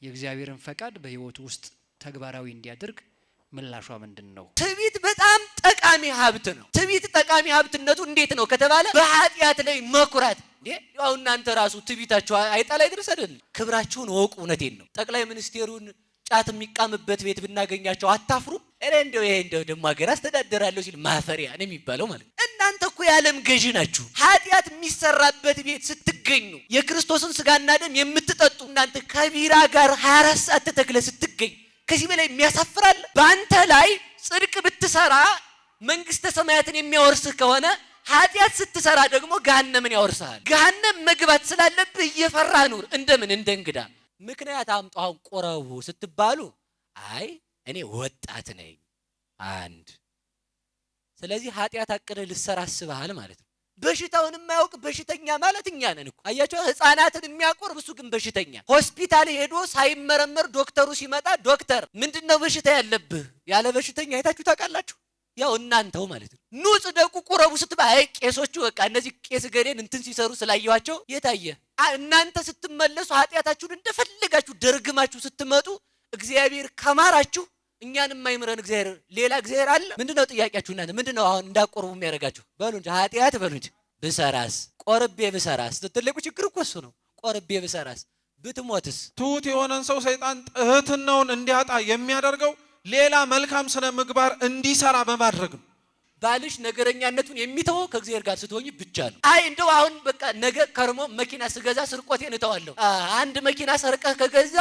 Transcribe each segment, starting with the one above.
የእግዚአብሔርን ፈቃድ በህይወቱ ውስጥ ተግባራዊ እንዲያደርግ ምላሿ ምንድነው? ትዕቢት በጣም ጠቃሚ ሀብት ነው። ትዕቢት ጠቃሚ ሀብትነቱ እንዴት ነው ከተባለ በኃጢአት ላይ መኩራት። ያው እናንተ ራሱ ትዕቢታችሁ አይጣል አይድረስ አይደል? ክብራችሁን ወቁ። እውነቴን ነው። ጠቅላይ ሚኒስቴሩን ጫት የሚቃምበት ቤት ብናገኛቸው አታፍሩ? እንደው ይሄ እንደው ደሞ ሀገር አስተዳደራለሁ ሲል ማፈሪያ ነው የሚባለው ማለት ነው። እናንተ እኮ የዓለም ገዢ ናችሁ። ኃጢአት የሚሰራበት ቤት ስትገኙ የክርስቶስን ስጋና ደም የምትጠጡ እናንተ ከቢራ ጋር 24 ሰዓት ተተክለ ስትገኝ ከዚህ በላይ የሚያሳፍራል? በአንተ ላይ ጽድቅ ብትሰራ መንግስተ ሰማያትን የሚያወርስህ ከሆነ ኃጢአት ስትሰራ ደግሞ ገሃነምን ያወርስሃል። ገሃነም መግባት ስላለብህ እየፈራህ ኑር። እንደምን እንደ እንግዳ ምክንያት አምጡ። አሁን ቆረቡ ስትባሉ አይ እኔ ወጣት ነኝ አንድ። ስለዚህ ኃጢአት አቅደህ ልትሰራ አስበሃል ማለት ነው። በሽታውን የማያውቅ በሽተኛ ማለት እኛ ነን እኮ። አያችሁ፣ ህፃናትን የሚያቆርብ እሱ ግን በሽተኛ። ሆስፒታል ሄዶ ሳይመረመር ዶክተሩ ሲመጣ ዶክተር ምንድነው በሽታ ያለብህ ያለ በሽተኛ አይታችሁ ታውቃላችሁ? ያው እናንተው ማለት ነው። ኑ ጽደቁ ቁረቡ ስትባል አይ ቄሶቹ በቃ እነዚህ ቄስ ገሬን እንትን ሲሰሩ ስላየዋቸው የታየ። እናንተ ስትመለሱ ኃጢአታችሁን እንደፈለጋችሁ ደርግማችሁ ስትመጡ እግዚአብሔር ከማራችሁ እኛን የማይምረን እግዚአብሔር ሌላ እግዚአብሔር አለ? ምንድነው ጥያቄያችሁ? እናንተ ምንድነው አሁን እንዳቆርቡ የሚያደርጋችሁ? በሉ እንጂ ኃጢአት በሉ እንጂ ብሰራስ፣ ቆርቤ ብሰራስ። ትልቁ ችግር እኮ እሱ ነው። ቆርቤ ብሰራስ፣ ብትሞትስ? ትሁት የሆነን ሰው ሰይጣን እህትናውን እንዲያጣ የሚያደርገው ሌላ መልካም ስነ ምግባር እንዲሰራ በማድረግ ነው። ባልሽ ነገረኛነቱን የሚተወው ከእግዚአብሔር ጋር ስትሆኚ ብቻ ነው። አይ እንደው አሁን በቃ ነገ ከርሞ መኪና ስገዛ ስርቆቴን እተዋለሁ። አንድ መኪና ሰርቀህ ከገዛ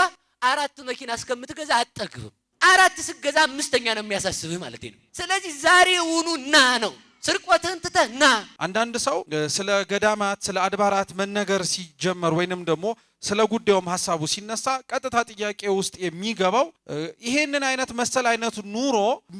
4 መኪና እስከምትገዛ አጠግብም። 4 ስገዛ 5ኛ ነው የሚያሳስብህ ማለት ነው። ስለዚህ ዛሬውኑ ና ነው ስርቆትህን ትተህ ና። አንዳንድ ሰው ስለ ገዳማት ስለ አድባራት መነገር ሲጀመር ወይንም ደግሞ ስለ ጉዳዩም ሐሳቡ ሲነሳ ቀጥታ ጥያቄ ውስጥ የሚገባው ይሄንን አይነት መሰል አይነት ኑሮ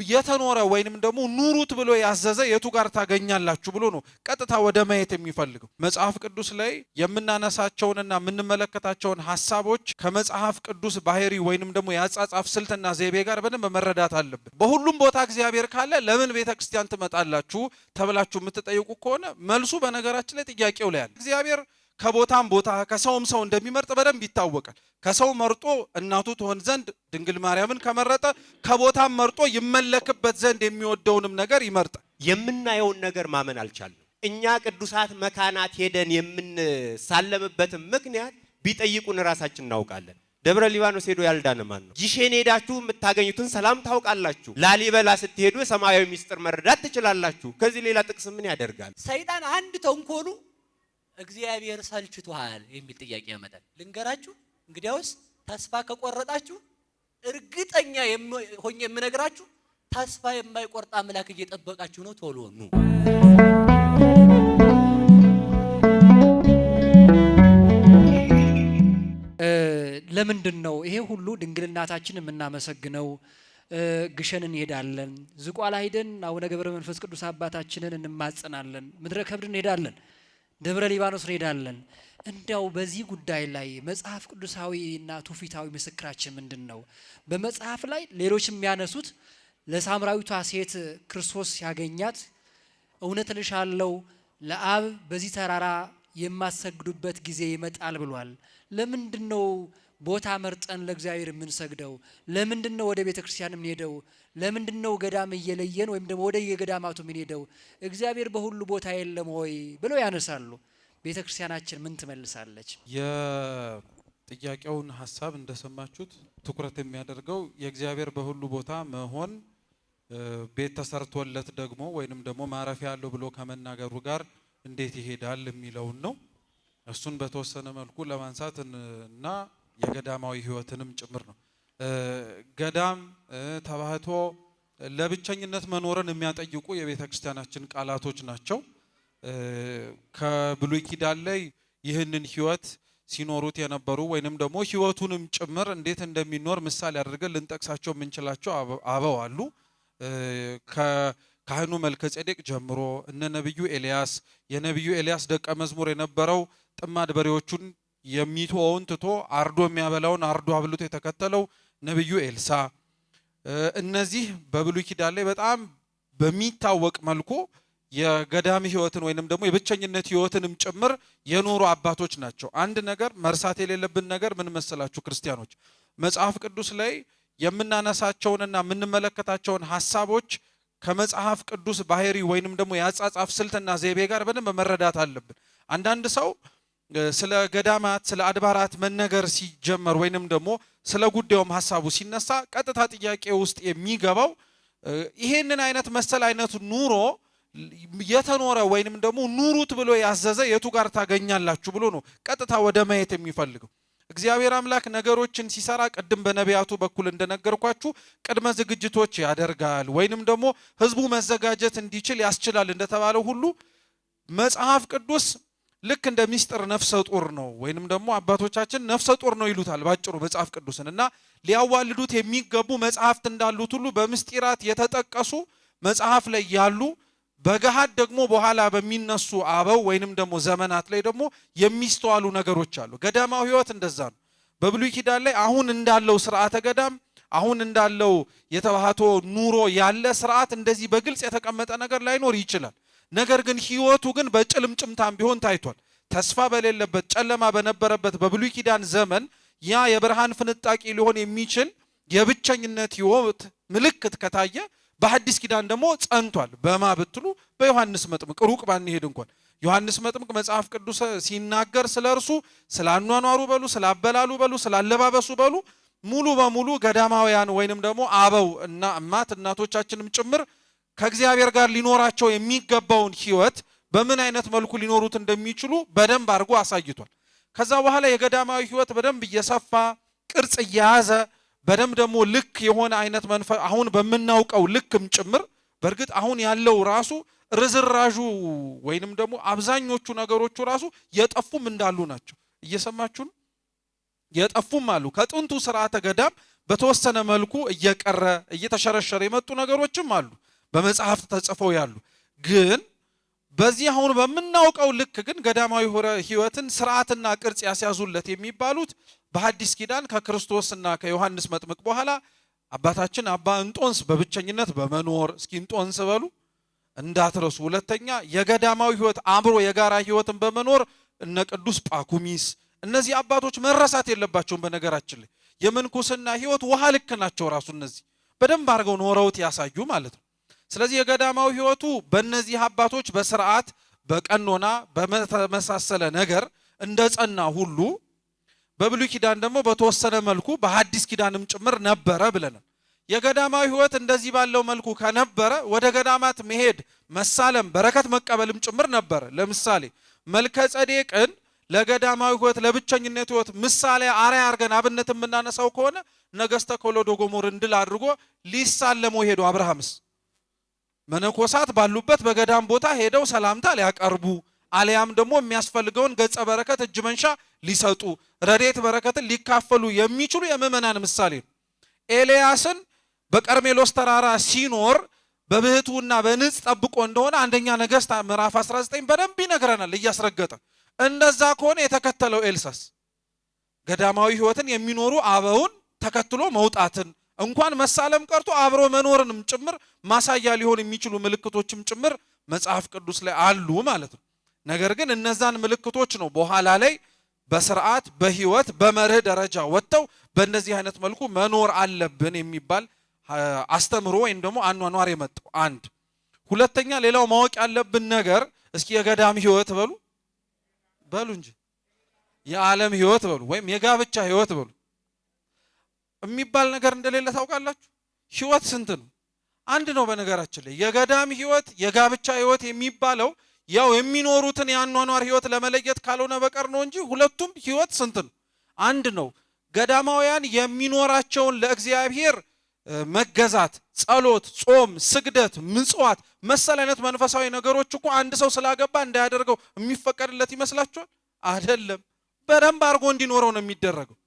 የተኖረ ወይንም ደግሞ ኑሩት ብሎ ያዘዘ የቱ ጋር ታገኛላችሁ ብሎ ነው ቀጥታ ወደ ማየት የሚፈልገው። መጽሐፍ ቅዱስ ላይ የምናነሳቸውንና የምንመለከታቸውን ሐሳቦች ከመጽሐፍ ቅዱስ ባህሪ ወይንም ደግሞ የአጻጻፍ ስልትና ዘይቤ ጋር በደንብ መረዳት አለብን። በሁሉም ቦታ እግዚአብሔር ካለ ለምን ቤተክርስቲያን ትመጣላችሁ ተብላችሁ የምትጠይቁ ከሆነ መልሱ በነገራችን ላይ ጥያቄው ላይ አለ። እግዚአብሔር ከቦታም ቦታ ከሰውም ሰው እንደሚመርጥ በደንብ ይታወቃል። ከሰው መርጦ እናቱ ትሆን ዘንድ ድንግል ማርያምን ከመረጠ ከቦታም መርጦ ይመለክበት ዘንድ የሚወደውንም ነገር ይመርጣል። የምናየውን ነገር ማመን አልቻልንም። እኛ ቅዱሳት መካናት ሄደን የምንሳለምበትን ምክንያት ቢጠይቁን ራሳችን እናውቃለን። ደብረ ሊባኖስ ሄዶ ያልዳነ ማን ነው? ጊሼን ሄዳችሁ የምታገኙትን ሰላም ታውቃላችሁ። ላሊበላ ስትሄዱ ሰማያዊ ሚስጥር መረዳት ትችላላችሁ። ከዚህ ሌላ ጥቅስ ምን ያደርጋል? ሰይጣን አንድ ተንኮሉ እግዚአብሔር ሰልችቷል የሚል ጥያቄ ያመጣል። ልንገራችሁ፣ እንግዲያውስ ተስፋ ከቆረጣችሁ እርግጠኛ ሆኜ የምነግራችሁ ተስፋ የማይቆርጥ አምላክ እየጠበቃችሁ ነው። ቶሎ ኑ። ለምንድን ነው ይሄ ሁሉ ድንግልናታችን የምናመሰግነው? ግሸን እንሄዳለን፣ ዝቋላ ሄደን አቡነ ገብረ መንፈስ ቅዱስ አባታችንን እንማጸናለን፣ ምድረ ከብድ እንሄዳለን፣ ደብረ ሊባኖስ እንሄዳለን። እንዲያው በዚህ ጉዳይ ላይ መጽሐፍ ቅዱሳዊና ትውፊታዊ ምስክራችን ምንድን ነው? በመጽሐፍ ላይ ሌሎች የሚያነሱት ለሳምራዊቷ ሴት ክርስቶስ ያገኛት እውነት እልሻለሁ ለአብ በዚህ ተራራ የማሰግዱበት ጊዜ ይመጣል ብሏል። ለምንድን ነው ቦታ መርጠን ለእግዚአብሔር የምንሰግደው? ለምንድን ነው ወደ ቤተ ክርስቲያን የምንሄደው? ለምንድን ነው ገዳም እየለየን ወይም ደግሞ ወደ የገዳማቱ የምንሄደው? እግዚአብሔር በሁሉ ቦታ የለም ወይ ብለው ያነሳሉ። ቤተ ክርስቲያናችን ምን ትመልሳለች? የጥያቄውን ሐሳብ እንደሰማችሁት ትኩረት የሚያደርገው የእግዚአብሔር በሁሉ ቦታ መሆን ቤት ተሰርቶለት ደግሞ ወይንም ደግሞ ማረፊያ ያለው ብሎ ከመናገሩ ጋር እንዴት ይሄዳል የሚለውን ነው። እሱን በተወሰነ መልኩ ለማንሳት እና የገዳማዊ ሕይወትንም ጭምር ነው። ገዳም ተባህቶ ለብቸኝነት መኖርን የሚያጠይቁ የቤተ ክርስቲያናችን ቃላቶች ናቸው። ከብሉይ ኪዳን ላይ ይህንን ሕይወት ሲኖሩት የነበሩ ወይንም ደግሞ ሕይወቱንም ጭምር እንዴት እንደሚኖር ምሳሌ አድርገን ልንጠቅሳቸው የምንችላቸው አበው አሉ። ከካህኑ መልከጼዴቅ ጀምሮ እነ ነብዩ ኤልያስ፣ የነብዩ ኤልያስ ደቀ መዝሙር የነበረው ጥማድ በሬዎቹን የሚተወውን ትቶ አርዶ የሚያበላውን አርዶ አብልቶ የተከተለው ነብዩ ኤልሳ፣ እነዚህ በብሉይ ኪዳን ላይ በጣም በሚታወቅ መልኩ የገዳም ሕይወትን ወይንም ደግሞ የብቸኝነት ሕይወትንም ጭምር የኖሩ አባቶች ናቸው። አንድ ነገር መርሳት የሌለብን ነገር ምን መሰላችሁ ክርስቲያኖች? መጽሐፍ ቅዱስ ላይ የምናነሳቸውንና የምንመለከታቸውን ሐሳቦች ከመጽሐፍ ቅዱስ ባህሪ ወይንም ደግሞ የአጻጻፍ ስልትና ዘይቤ ጋር በደንብ መረዳት አለብን። አንዳንድ ሰው ስለ ገዳማት ስለ አድባራት መነገር ሲጀመር ወይንም ደግሞ ስለ ጉዳዩም ሐሳቡ ሲነሳ ቀጥታ ጥያቄ ውስጥ የሚገባው ይሄንን አይነት መሰል አይነት ኑሮ የተኖረ ወይንም ደግሞ ኑሩት ብሎ ያዘዘ የቱ ጋር ታገኛላችሁ ብሎ ነው ቀጥታ ወደ ማየት የሚፈልገው። እግዚአብሔር አምላክ ነገሮችን ሲሰራ ቅድም በነቢያቱ በኩል እንደነገርኳችሁ ቅድመ ዝግጅቶች ያደርጋል ወይንም ደግሞ ህዝቡ መዘጋጀት እንዲችል ያስችላል እንደተባለው ሁሉ መጽሐፍ ቅዱስ ልክ እንደ ሚስጥር ነፍሰ ጡር ነው ወይንም ደግሞ አባቶቻችን ነፍሰ ጡር ነው ይሉታል ባጭሩ መጽሐፍ ቅዱስን እና ሊያዋልዱት የሚገቡ መጽሐፍት እንዳሉት ሁሉ በምስጢራት የተጠቀሱ መጽሐፍ ላይ ያሉ በገሃድ ደግሞ በኋላ በሚነሱ አበው ወይንም ደግሞ ዘመናት ላይ ደግሞ የሚስተዋሉ ነገሮች አሉ። ገዳማዊ ህይወት እንደዛ ነው። በብሉይ ኪዳን ላይ አሁን እንዳለው ስርዓተ ገዳም አሁን እንዳለው የተባህቶ ኑሮ ያለ ስርዓት እንደዚህ በግልጽ የተቀመጠ ነገር ላይኖር ይችላል። ነገር ግን ህይወቱ ግን በጭልምጭምታም ቢሆን ታይቷል። ተስፋ በሌለበት ጨለማ በነበረበት በብሉይ ኪዳን ዘመን ያ የብርሃን ፍንጣቂ ሊሆን የሚችል የብቸኝነት ህይወት ምልክት ከታየ በሐዲስ ኪዳን ደግሞ ጸንቷል። በማ ብትሉ በዮሐንስ መጥምቅ ሩቅ ባንሄድ እንኳን ዮሐንስ መጥምቅ መጽሐፍ ቅዱስ ሲናገር ስለርሱ ስላኗኗሩ በሉ ስላበላሉ በሉ ስላለባበሱ በሉ ሙሉ በሙሉ ገዳማውያን ወይንም ደግሞ አበው እና እናቶቻችንም ጭምር ከእግዚአብሔር ጋር ሊኖራቸው የሚገባውን ህይወት በምን አይነት መልኩ ሊኖሩት እንደሚችሉ በደንብ አድርጎ አሳይቷል። ከዛ በኋላ የገዳማዊ ህይወት በደንብ እየሰፋ ቅርጽ እየያዘ በደንብ ደግሞ ልክ የሆነ አይነት መንፈስ አሁን በመናውቀው ልክም ጭምር በእርግጥ አሁን ያለው ራሱ ርዝራዡ ወይንም ደግሞ አብዛኞቹ ነገሮቹ ራሱ የጠፉም እንዳሉ ናቸው። እየሰማችሁ ነው። የጠፉም አሉ። ከጥንቱ ስርዓተ ገዳም በተወሰነ መልኩ እየቀረ እየተሸረሸረ የመጡ ነገሮችም አሉ በመጽሐፍት ተጽፈው ያሉ። ግን በዚህ አሁን በመናውቀው ልክ ግን ገዳማዊ ህይወትን ስርዓትና ቅርጽ ያስያዙለት የሚባሉት በሐዲስ ኪዳን ከክርስቶስና ከዮሐንስ መጥምቅ በኋላ አባታችን አባ እንጦንስ በብቸኝነት በመኖር እስኪ እንጦንስ በሉ እንዳትረሱ። ሁለተኛ የገዳማዊ ህይወት አብሮ የጋራ ህይወትን በመኖር እነ ቅዱስ ጳኩሚስ እነዚህ አባቶች መረሳት የለባቸውም። በነገራችን ላይ የምንኩስና ህይወት ውሃ ልክ ናቸው። ራሱ እነዚህ በደንብ አድርገው ኖረውት ያሳዩ ማለት ነው። ስለዚህ የገዳማዊ ህይወቱ በእነዚህ አባቶች በስርዓት በቀኖና በመሳሰለ ነገር እንደጸና ሁሉ በብሉይ ኪዳን ደግሞ በተወሰነ መልኩ በሐዲስ ኪዳንም ጭምር ነበረ ብለናል። የገዳማዊ ህይወት እንደዚህ ባለው መልኩ ከነበረ ወደ ገዳማት መሄድ መሳለም በረከት መቀበልም ጭምር ነበረ። ለምሳሌ መልከ ጼዴቅን ለገዳማዊ ህይወት ለብቸኝነት ህይወት ምሳሌ አርአያ አድርገን አብነት የምናነሳው ከሆነ ነገስተ ኮሎዶ ጎሞርን ድል አድርጎ ሊሳለመው ሄዶ አብርሃምስ መነኮሳት ባሉበት በገዳም ቦታ ሄደው ሰላምታ ሊያቀርቡ አልያም ደግሞ የሚያስፈልገውን ገጸ በረከት እጅ መንሻ ሊሰጡ ረድኤት በረከትን ሊካፈሉ የሚችሉ የምእመናን ምሳሌ ነው። ኤልያስን በቀርሜሎስ ተራራ ሲኖር በብህቱና በንጽ ጠብቆ እንደሆነ አንደኛ ነገሥት ምዕራፍ 19 በደንብ ይነግረናል እያስረገጠ። እንደዛ ከሆነ የተከተለው ኤልሳስ ገዳማዊ ህይወትን የሚኖሩ አበውን ተከትሎ መውጣትን እንኳን መሳለም ቀርቶ አብሮ መኖርንም ጭምር ማሳያ ሊሆን የሚችሉ ምልክቶችም ጭምር መጽሐፍ ቅዱስ ላይ አሉ ማለት ነው። ነገር ግን እነዛን ምልክቶች ነው በኋላ ላይ በስርዓት በህይወት በመርህ ደረጃ ወጥተው በእነዚህ አይነት መልኩ መኖር አለብን የሚባል አስተምሮ ወይም ደግሞ አኗኗር የመጣው አንድ። ሁለተኛ ሌላው ማወቅ ያለብን ነገር እስኪ የገዳም ህይወት በሉ እንጂ የዓለም ህይወት በሉ ወይም የጋብቻ ህይወት በሉ የሚባል ነገር እንደሌለ ታውቃላችሁ። ህይወት ስንት ነው? አንድ ነው። በነገራችን ላይ የገዳም ህይወት የጋብቻ ህይወት የሚባለው ያው የሚኖሩትን የአኗኗር ህይወት ለመለየት ካልሆነ በቀር ነው እንጂ ሁለቱም ህይወት ስንት ነው? አንድ ነው። ገዳማውያን የሚኖራቸውን ለእግዚአብሔር መገዛት፣ ጸሎት፣ ጾም፣ ስግደት፣ ምጽዋት መሰል አይነት መንፈሳዊ ነገሮች እኮ አንድ ሰው ስላገባ እንዳያደርገው የሚፈቀድለት ይመስላችኋል? አይደለም። በደንብ አድርጎ እንዲኖረው ነው የሚደረገው።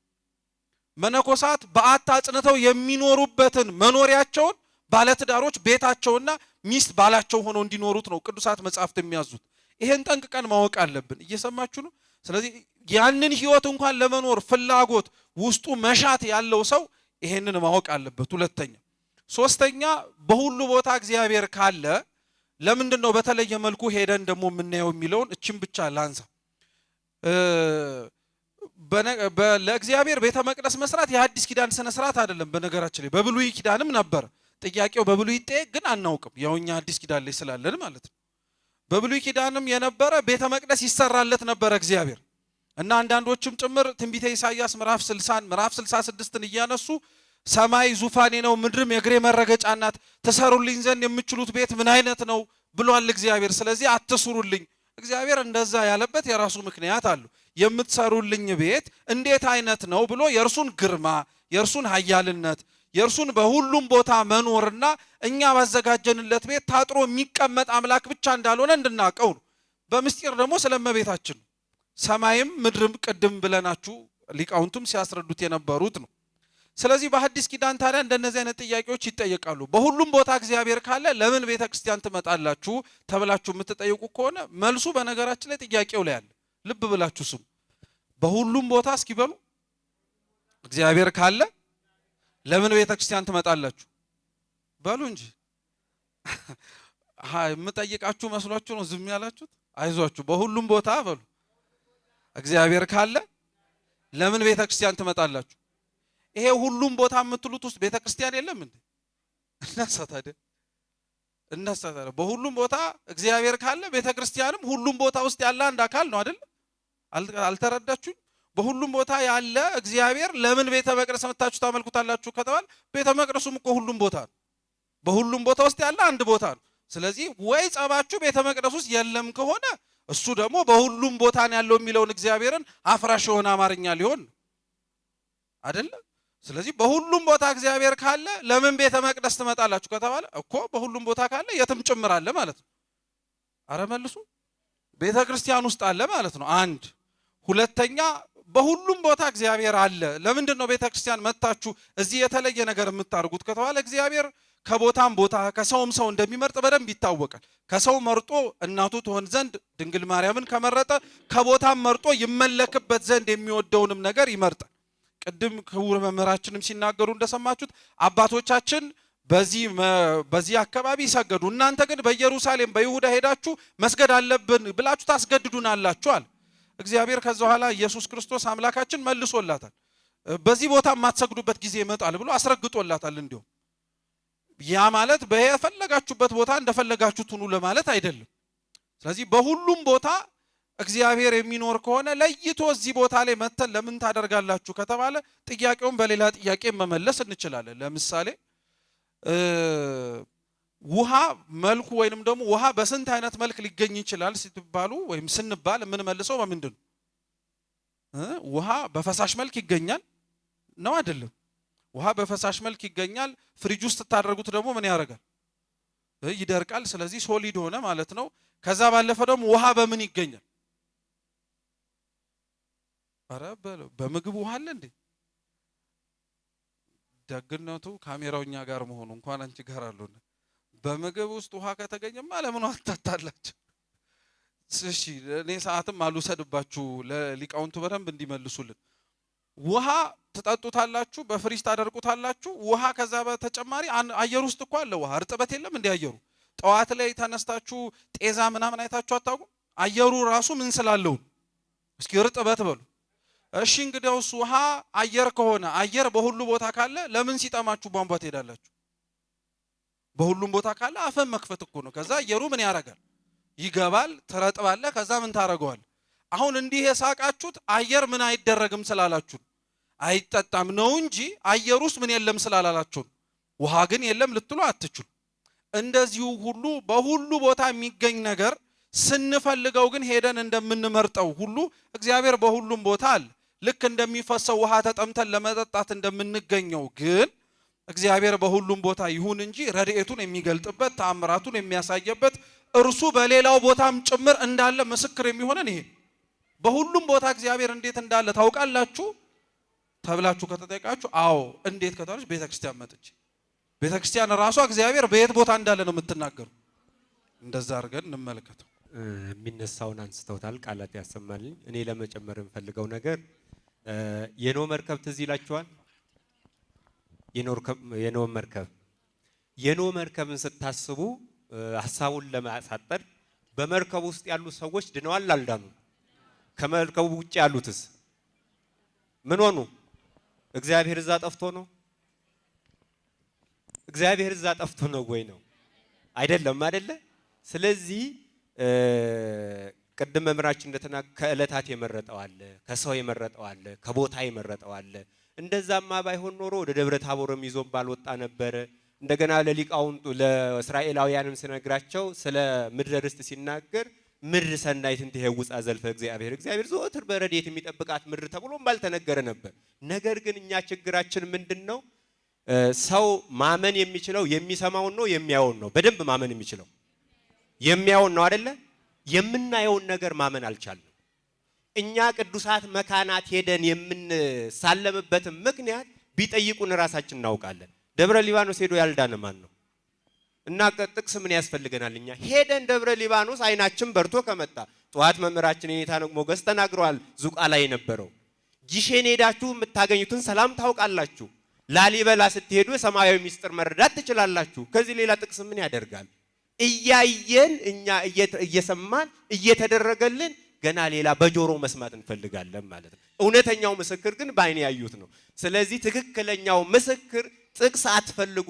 መነኮሳት በዓት አጽንተው የሚኖሩበትን መኖሪያቸውን ባለትዳሮች ቤታቸውና ሚስት ባላቸው ሆነው እንዲኖሩት ነው ቅዱሳት መጻሕፍት የሚያዙት። ይሄን ጠንቅቀን ማወቅ አለብን። እየሰማችሁ ነው? ስለዚህ ያንን ህይወት እንኳን ለመኖር ፍላጎት ውስጡ መሻት ያለው ሰው ይሄንን ማወቅ አለበት። ሁለተኛ ሶስተኛ በሁሉ ቦታ እግዚአብሔር ካለ ለምንድን ነው በተለየ መልኩ ሄደን ደግሞ የምናየው የሚለውን እቺን ብቻ ላንሳ። ለእግዚአብሔር ቤተ መቅደስ መስራት የሐዲስ ኪዳን ስነ ስርዓት አይደለም። በነገራችን ላይ በብሉይ ኪዳንም ነበር። ጥያቄው በብሉይ ይጠየቅ ግን አናውቅም። ያው እኛ አዲስ ኪዳን ላይ ስላለን ማለት ነው። በብሉይ ኪዳንም የነበረ ቤተ መቅደስ ይሰራለት ነበር እግዚአብሔር እና አንዳንዶችም ጭምር ትንቢተ ኢሳይያስ ምዕራፍ 60 ምዕራፍ 66ን እያነሱ ሰማይ ዙፋኔ ነው ምድርም የእግሬ መረገጫ ናት፣ ትሰሩልኝ ዘንድ የምትችሉት ቤት ምን አይነት ነው ብሏል እግዚአብሔር። ስለዚህ አትስሩልኝ። እግዚአብሔር እንደዛ ያለበት የራሱ ምክንያት አለው። የምትሰሩልኝ ቤት እንዴት አይነት ነው ብሎ የእርሱን ግርማ፣ የእርሱን ኃያልነት፣ የእርሱን በሁሉም ቦታ መኖርና እኛ ባዘጋጀንለት ቤት ታጥሮ የሚቀመጥ አምላክ ብቻ እንዳልሆነ እንድናቀው ነው። በምስጢር ደግሞ ስለመቤታችን ሰማይም ምድርም ቅድም ብለናችሁ ሊቃውንቱም ሲያስረዱት የነበሩት ነው። ስለዚህ በሐዲስ ኪዳን ታዲያ እንደነዚህ አይነት ጥያቄዎች ይጠየቃሉ። በሁሉም ቦታ እግዚአብሔር ካለ ለምን ቤተ ክርስቲያን ትመጣላችሁ ተብላችሁ የምትጠይቁ ከሆነ መልሱ በነገራችን ላይ ጥያቄው ላይ አለ። ልብ ብላችሁ ስሙ። በሁሉም ቦታ እስኪ በሉ እግዚአብሔር ካለ ለምን ቤተ ክርስቲያን ትመጣላችሁ በሉ እንጂ። የምጠይቃችሁ መስሏችሁ ነው ዝም ያላችሁት? አይዟችሁ፣ በሁሉም ቦታ በሉ እግዚአብሔር ካለ ለምን ቤተ ክርስቲያን ትመጣላችሁ? ይሄ ሁሉም ቦታ የምትሉት ውስጥ ቤተ ክርስቲያን የለም እንዴ? እነሳ ታዲያ በሁሉም ቦታ እግዚአብሔር ካለ ቤተ ክርስቲያንም ሁሉም ቦታ ውስጥ ያለ አንድ አካል ነው አይደል? አልተረዳችሁኝ? በሁሉም ቦታ ያለ እግዚአብሔር ለምን ቤተ መቅደስ መታችሁ ታመልኩታላችሁ ከተባለ ቤተ መቅደሱም እኮ ሁሉም ቦታ ነው። በሁሉም ቦታ ውስጥ ያለ አንድ ቦታ ነው። ስለዚህ ወይ ጸባችሁ ቤተ መቅደስ ውስጥ የለም ከሆነ እሱ ደግሞ በሁሉም ቦታ ነው ያለው የሚለውን እግዚአብሔርን አፍራሽ የሆነ አማርኛ ሊሆን አይደለ? ስለዚህ በሁሉም ቦታ እግዚአብሔር ካለ ለምን ቤተ መቅደስ ትመጣላችሁ ከተባለ እኮ በሁሉም ቦታ ካለ የትም ጭምር አለ ማለት ነው። አረ መልሱ፣ ቤተ ክርስቲያን ውስጥ አለ ማለት ነው። አንድ ሁለተኛ በሁሉም ቦታ እግዚአብሔር አለ። ለምንድን ነው ቤተ ክርስቲያን መጣችሁ እዚህ የተለየ ነገር የምታርጉት ከተባለ እግዚአብሔር ከቦታም ቦታ ከሰውም ሰው እንደሚመርጥ በደንብ ይታወቃል። ከሰው መርጦ እናቱ ትሆን ዘንድ ድንግል ማርያምን ከመረጠ ከቦታም መርጦ ይመለክበት ዘንድ የሚወደውንም ነገር ይመርጣል። ቅድም ክቡር መምህራችንም ሲናገሩ እንደሰማችሁት አባቶቻችን በዚህ አካባቢ ይሰገዱ፣ እናንተ ግን በኢየሩሳሌም በይሁዳ ሄዳችሁ መስገድ አለብን ብላችሁ ታስገድዱናላችሁ አለ እግዚአብሔር። ከዛ በኋላ ኢየሱስ ክርስቶስ አምላካችን መልሶላታል። በዚህ ቦታ የማትሰግዱበት ጊዜ ይመጣል ብሎ አስረግጦላታል። እንዲሁም ያ ማለት በየፈለጋችሁበት ቦታ እንደፈለጋችሁት ሁኑ ለማለት አይደለም። ስለዚህ በሁሉም ቦታ እግዚአብሔር የሚኖር ከሆነ ለይቶ እዚህ ቦታ ላይ መተን ለምን ታደርጋላችሁ ከተባለ ጥያቄውን በሌላ ጥያቄ መመለስ እንችላለን። ለምሳሌ ውሃ መልኩ ወይንም ደግሞ ውሃ በስንት አይነት መልክ ሊገኝ ይችላል ሲባሉ ወይም ስንባል የምንመልሰው በምንድን ነው? ውሃ በፈሳሽ መልክ ይገኛል ነው አይደለም? ውሃ በፈሳሽ መልክ ይገኛል። ፍሪጅ ውስጥ ታደርጉት ደግሞ ምን ያደርጋል? ይደርቃል። ስለዚህ ሶሊድ ሆነ ማለት ነው። ከዛ ባለፈ ደግሞ ውሃ በምን ይገኛል? አረ በምግብ ውሃ አለ እንዴ? ደግነቱ ካሜራው እኛ ጋር መሆኑ እንኳን አንቺ ጋር አለውና በምግብ ውስጥ ውሃ ከተገኘማ ለምን አታታላችሁ? እሺ እኔ ሰዓትም አልወሰድባችሁ ለሊቃውንቱ በደንብ እንዲመልሱልን። ውሃ ትጠጡታላችሁ፣ በፍሪጅ ታደርቁታላችሁ። ውሃ ከዛ በተጨማሪ አየር ውስጥ እኮ አለ ውሃ። እርጥበት የለም እንዴ አየሩ? ጠዋት ላይ ተነስታችሁ ጤዛ ምናምን አይታችሁ አታውቁም? አየሩ ራሱ ምን ስላለው እስኪ እርጥበት በሉ። እሺ እንግዲያውስ ውሃ አየር ከሆነ አየር በሁሉ ቦታ ካለ ለምን ሲጠማችሁ ቧንቧ ትሄዳላችሁ? በሁሉም ቦታ ካለ አፈን መክፈት እኮ ነው። ከዛ አየሩ ምን ያደርጋል? ይገባል፣ ትረጥባለህ። ከዛ ምን ታደርገዋል? አሁን እንዲህ የሳቃችሁት አየር ምን አይደረግም ስላላችሁ አይጠጣም ነው እንጂ አየር ውስጥ ምን የለም ስላላላችሁ ውሃ ግን የለም ልትሉ አትችሉ። እንደዚሁ ሁሉ በሁሉ ቦታ የሚገኝ ነገር ስንፈልገው ግን ሄደን እንደምንመርጠው ሁሉ እግዚአብሔር በሁሉም ቦታ አለ። ልክ እንደሚፈሰው ውሃ ተጠምተን ለመጠጣት እንደምንገኘው ግን እግዚአብሔር በሁሉም ቦታ ይሁን እንጂ ረድኤቱን የሚገልጥበት ተአምራቱን የሚያሳየበት እርሱ በሌላው ቦታም ጭምር እንዳለ ምስክር የሚሆነን ይሄ በሁሉም ቦታ እግዚአብሔር እንዴት እንዳለ ታውቃላችሁ ተብላችሁ ከተጠየቃችሁ አዎ እንዴት ከተባለች ቤተክርስቲያን መጥቼ ቤተክርስቲያን ራሷ እግዚአብሔር በየት ቦታ እንዳለ ነው የምትናገሩ። እንደዛ አድርገን እንመለከተው። የሚነሳውን አንስተውታል፣ ቃላት ያሰማልኝ። እኔ ለመጨመር የምፈልገው ነገር የኖህ መርከብ ትዝ ይላችኋል? የኖህ መርከብን ስታስቡ ሐሳቡን ለማሳጠር በመርከቡ ውስጥ ያሉ ሰዎች ድነዋል አልዳኑ? ከመርከቡ ውጭ ያሉትስ ምን ሆኑ? እግዚአብሔር እዛ ጠፍቶ ነው? እግዚአብሔር እዛ ጠፍቶ ነው ወይ ነው? አይደለም አይደለ? ስለዚህ ቅድም መምህራችን እንደተናገረ ከዕለታት የመረጠው አለ፣ ከሰው የመረጠው አለ፣ ከቦታ የመረጠው አለ። እንደዛማ ባይሆን ኖሮ ወደ ደብረ ታቦርም ይዞም ባልወጣ ነበረ። እንደገና ለሊቃውንቱ ለእስራኤላውያንም ሲነግራቸው ስለ ምድረ ርስት ሲናገር ምድር ሰናይትን ትሄውፃ ዘልፈ እግዚአብሔር እግዚአብሔር ዘወትር በረድኤት የሚጠብቃት ምድር ተብሎም ባልተነገረ ነበር። ነገር ግን እኛ ችግራችን ምንድነው? ሰው ማመን የሚችለው የሚሰማውን ነው የሚያውን ነው? በደንብ ማመን የሚችለው የሚያውን ነው አይደለ? የምናየውን ነገር ማመን አልቻልንም። እኛ ቅዱሳት መካናት ሄደን የምንሳለምበት ምክንያት ቢጠይቁን ራሳችን እናውቃለን። ደብረ ሊባኖስ ሄዶ ያልዳነ ማን ነው? እና ጥቅስ ምን ያስፈልገናል? እኛ ሄደን ደብረ ሊባኖስ አይናችን በርቶ ከመጣ ጠዋት መምህራችን የኔታ ሞገስ ተናግረዋል። ዙቃላ የነበረው ጊሼን ሄዳችሁ የምታገኙትን ሰላም ታውቃላችሁ። ላሊበላ ስትሄዱ የሰማያዊ ምስጢር መረዳት ትችላላችሁ። ከዚህ ሌላ ጥቅስ ምን ያደርጋል? እያየን እኛ እየሰማን እየተደረገልን ገና ሌላ በጆሮ መስማት እንፈልጋለን ማለት ነው። እውነተኛው ምስክር ግን በአይን ያዩት ነው። ስለዚህ ትክክለኛው ምስክር ጥቅስ አትፈልጉ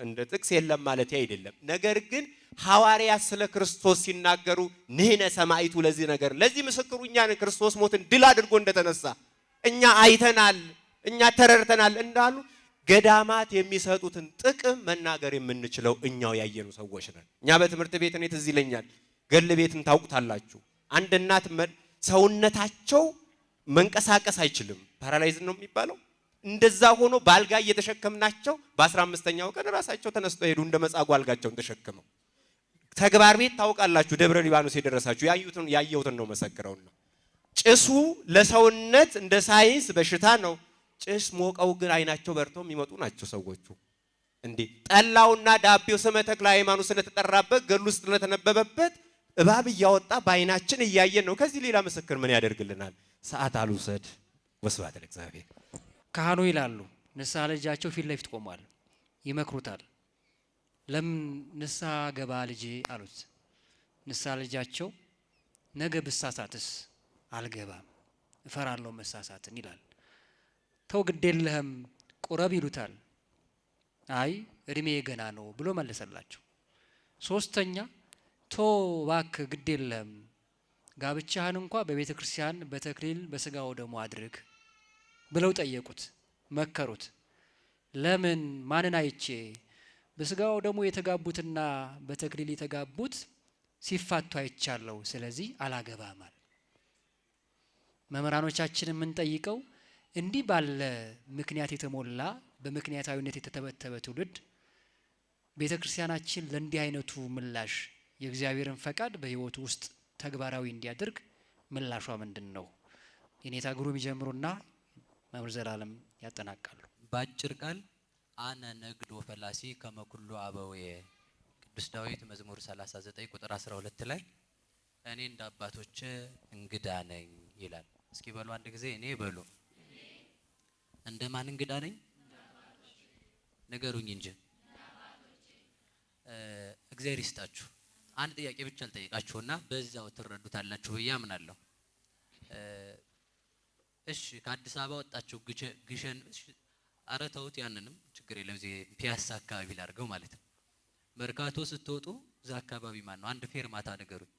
እንደ ጥቅስ የለም ማለት አይደለም። ነገር ግን ሐዋርያት ስለ ክርስቶስ ሲናገሩ ንሕነ ሰማዕቱ ለዚህ ነገር ለዚህ ምስክሩ እኛ ክርስቶስ ሞትን ድል አድርጎ እንደተነሳ እኛ አይተናል፣ እኛ ተረድተናል እንዳሉ ገዳማት የሚሰጡትን ጥቅም መናገር የምንችለው እኛው ያየኑ ሰዎች ነን። እኛ በትምህርት ቤት እኔ ትዝ ይለኛል፣ ገል ቤትን ታውቁታላችሁ። አንድ እናት ሰውነታቸው መንቀሳቀስ አይችልም፣ ፓራላይዝ ነው የሚባለው። እንደዛ ሆኖ ባልጋ እየተሸከምናቸው በ15ኛው ቀን ራሳቸው ተነስተው ሄዱ፣ እንደ መጻጉዕ አልጋቸውን ተሸክመው። ተግባር ቤት ታውቃላችሁ፣ ደብረ ሊባኖስ የደረሳችሁ ያየሁትን ነው መሰክረውና ጭሱ ለሰውነት እንደ ሳይንስ በሽታ ነው። ጭስ ሞቀው ግን አይናቸው በርተው የሚመጡ ናቸው ሰዎቹ። እንዴ ጠላውና ዳቤው ስመ ተክለ ሃይማኖት ስለተጠራበት ገሉ ውስጥ ስለተነበበበት እባብ እያወጣ በአይናችን እያየን ነው። ከዚህ ሌላ ምስክር ምን ያደርግልናል? ሰዓት አልውሰድ። ወስብሐት ለእግዚአብሔር። ካህኑ ይላሉ ንስሐ ልጃቸው ፊት ለፊት ቆሟል፣ ይመክሩታል። ለምን ንስሐ ገባ ልጄ አሉት። ንስሐ ልጃቸው ነገ ብሳሳትስ? አልገባም እፈራለሁ መሳሳትን ይላል። ተው ግድ የለህም ቁረብ ይሉታል። አይ እድሜ ገና ነው ብሎ መለሰላቸው። ሶስተኛ ቶ እባክህ ግድ የለህም ጋብቻህን እንኳ በቤተ ክርስቲያን በተክሊል በስጋው ደሙ አድርግ ብለው ጠየቁት፣ መከሩት። ለምን ማንን አይቼ? በስጋው ደሙ የተጋቡትና በተክሊል የተጋቡት ሲፋቱ አይቻለሁ፣ ስለዚህ አላገባም አለ። መምህራኖቻችን የምንጠይቀው እንዲህ ባለ ምክንያት የተሞላ በምክንያታዊነት የተተበተበ ትውልድ ቤተ ክርስቲያናችን ለእንዲህ አይነቱ ምላሽ የእግዚአብሔርን ፈቃድ በሕይወቱ ውስጥ ተግባራዊ እንዲያደርግ ምላሿ ምንድን ነው? የኔታ ግሩም ይጀምሩና መምህር ዘላለም ያጠናቃሉ። በአጭር ቃል አነ ነግድ ወፈላሲ ከመኩሉ አበዌ ቅዱስ ዳዊት መዝሙር 39 ቁጥር 12 ላይ እኔ እንደ አባቶቼ እንግዳ ነኝ ይላል። እስኪ በሉ አንድ ጊዜ እኔ በሉ። እንደማን እንግዳ ነኝ? ነገሩኝ እንጂ እግዚአብሔር ይስጣችሁ። አንድ ጥያቄ ብቻ ልጠይቃችሁና በዛው ትረዱታላችሁ ብዬ አምናለሁ። እሺ ከአዲስ አበባ ወጣችሁ ግሸን፣ ኧረ ተውት፣ ያንንም ችግር የለም እዚህ ፒያሳ አካባቢ ላድርገው ማለት ነው። መርካቶ ስትወጡ እዛ አካባቢ ማን ነው? አንድ ፌርማታ ነገሩኝ።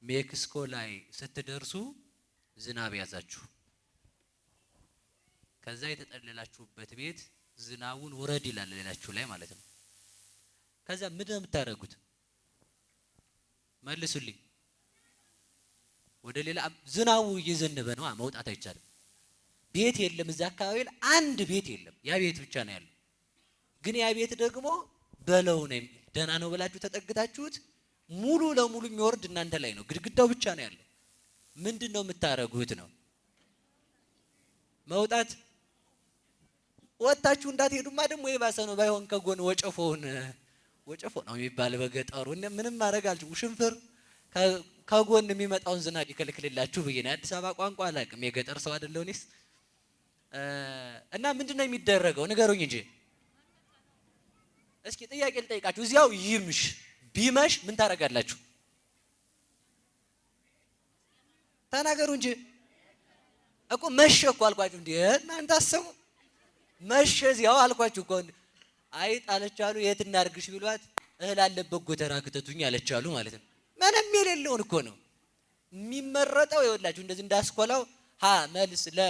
ሜክሲኮ ላይ ስትደርሱ ዝናብ ያዛችሁ። ከዛ የተጠለላችሁበት ቤት ዝናቡን ውረድ ይላል ሌላችሁ ላይ ማለት ነው። ከዛ ምንድን ነው የምታደርጉት? መልሱልኝ። ወደ ሌላ ዝናቡ እየዘነበ ነው፣ መውጣት አይቻልም። ቤት የለም እዛ አካባቢ ላይ አንድ ቤት የለም። ያ ቤት ብቻ ነው ያለው። ግን ያ ቤት ደግሞ በለው ነው ደህና ነው ብላችሁ ተጠግታችሁት ሙሉ ለሙሉ የሚወርድ እናንተ ላይ ነው። ግድግዳው ብቻ ነው ያለው። ምንድን ነው የምታረጉት ነው? መውጣት ወጣችሁ እንዳትሄዱማ ደግሞ የባሰ ነው። ባይሆን ከጎን ወጨፎ ነው የሚባል በገጠሩ ምንም ማድረግ አልችልም። ውሽንፍር ከጎን የሚመጣውን ዝናብ ይከልክልላችሁ ብዬ ነው። አዲስ አበባ ቋንቋ አላውቅም፣ የገጠር ሰው አይደለሁ እኔስ። እና ምንድን ነው የሚደረገው ንገሩኝ እንጂ እስኪ ጥያቄ ልጠይቃችሁ። እዚያው ይምሽ ቢመሽ ምን ታደርጋላችሁ? ተናገሩ እንጂ እኮ መሸ እኮ አልኳችሁ። እንዴ እናንተ አሰሙ መሸ እዚያው አልኳችሁ እኮ። አይጥ አለቻሉ የት እናርግሽ ቢሏት እህል አለበት ጎተራ ከተቱኝ አለቻሉ ማለት ነው። ምንም የሌለውን እኮ ነው የሚመረጠው። ይኸውላችሁ እንደዚህ እንዳስኮላው ሀ መልስ ለ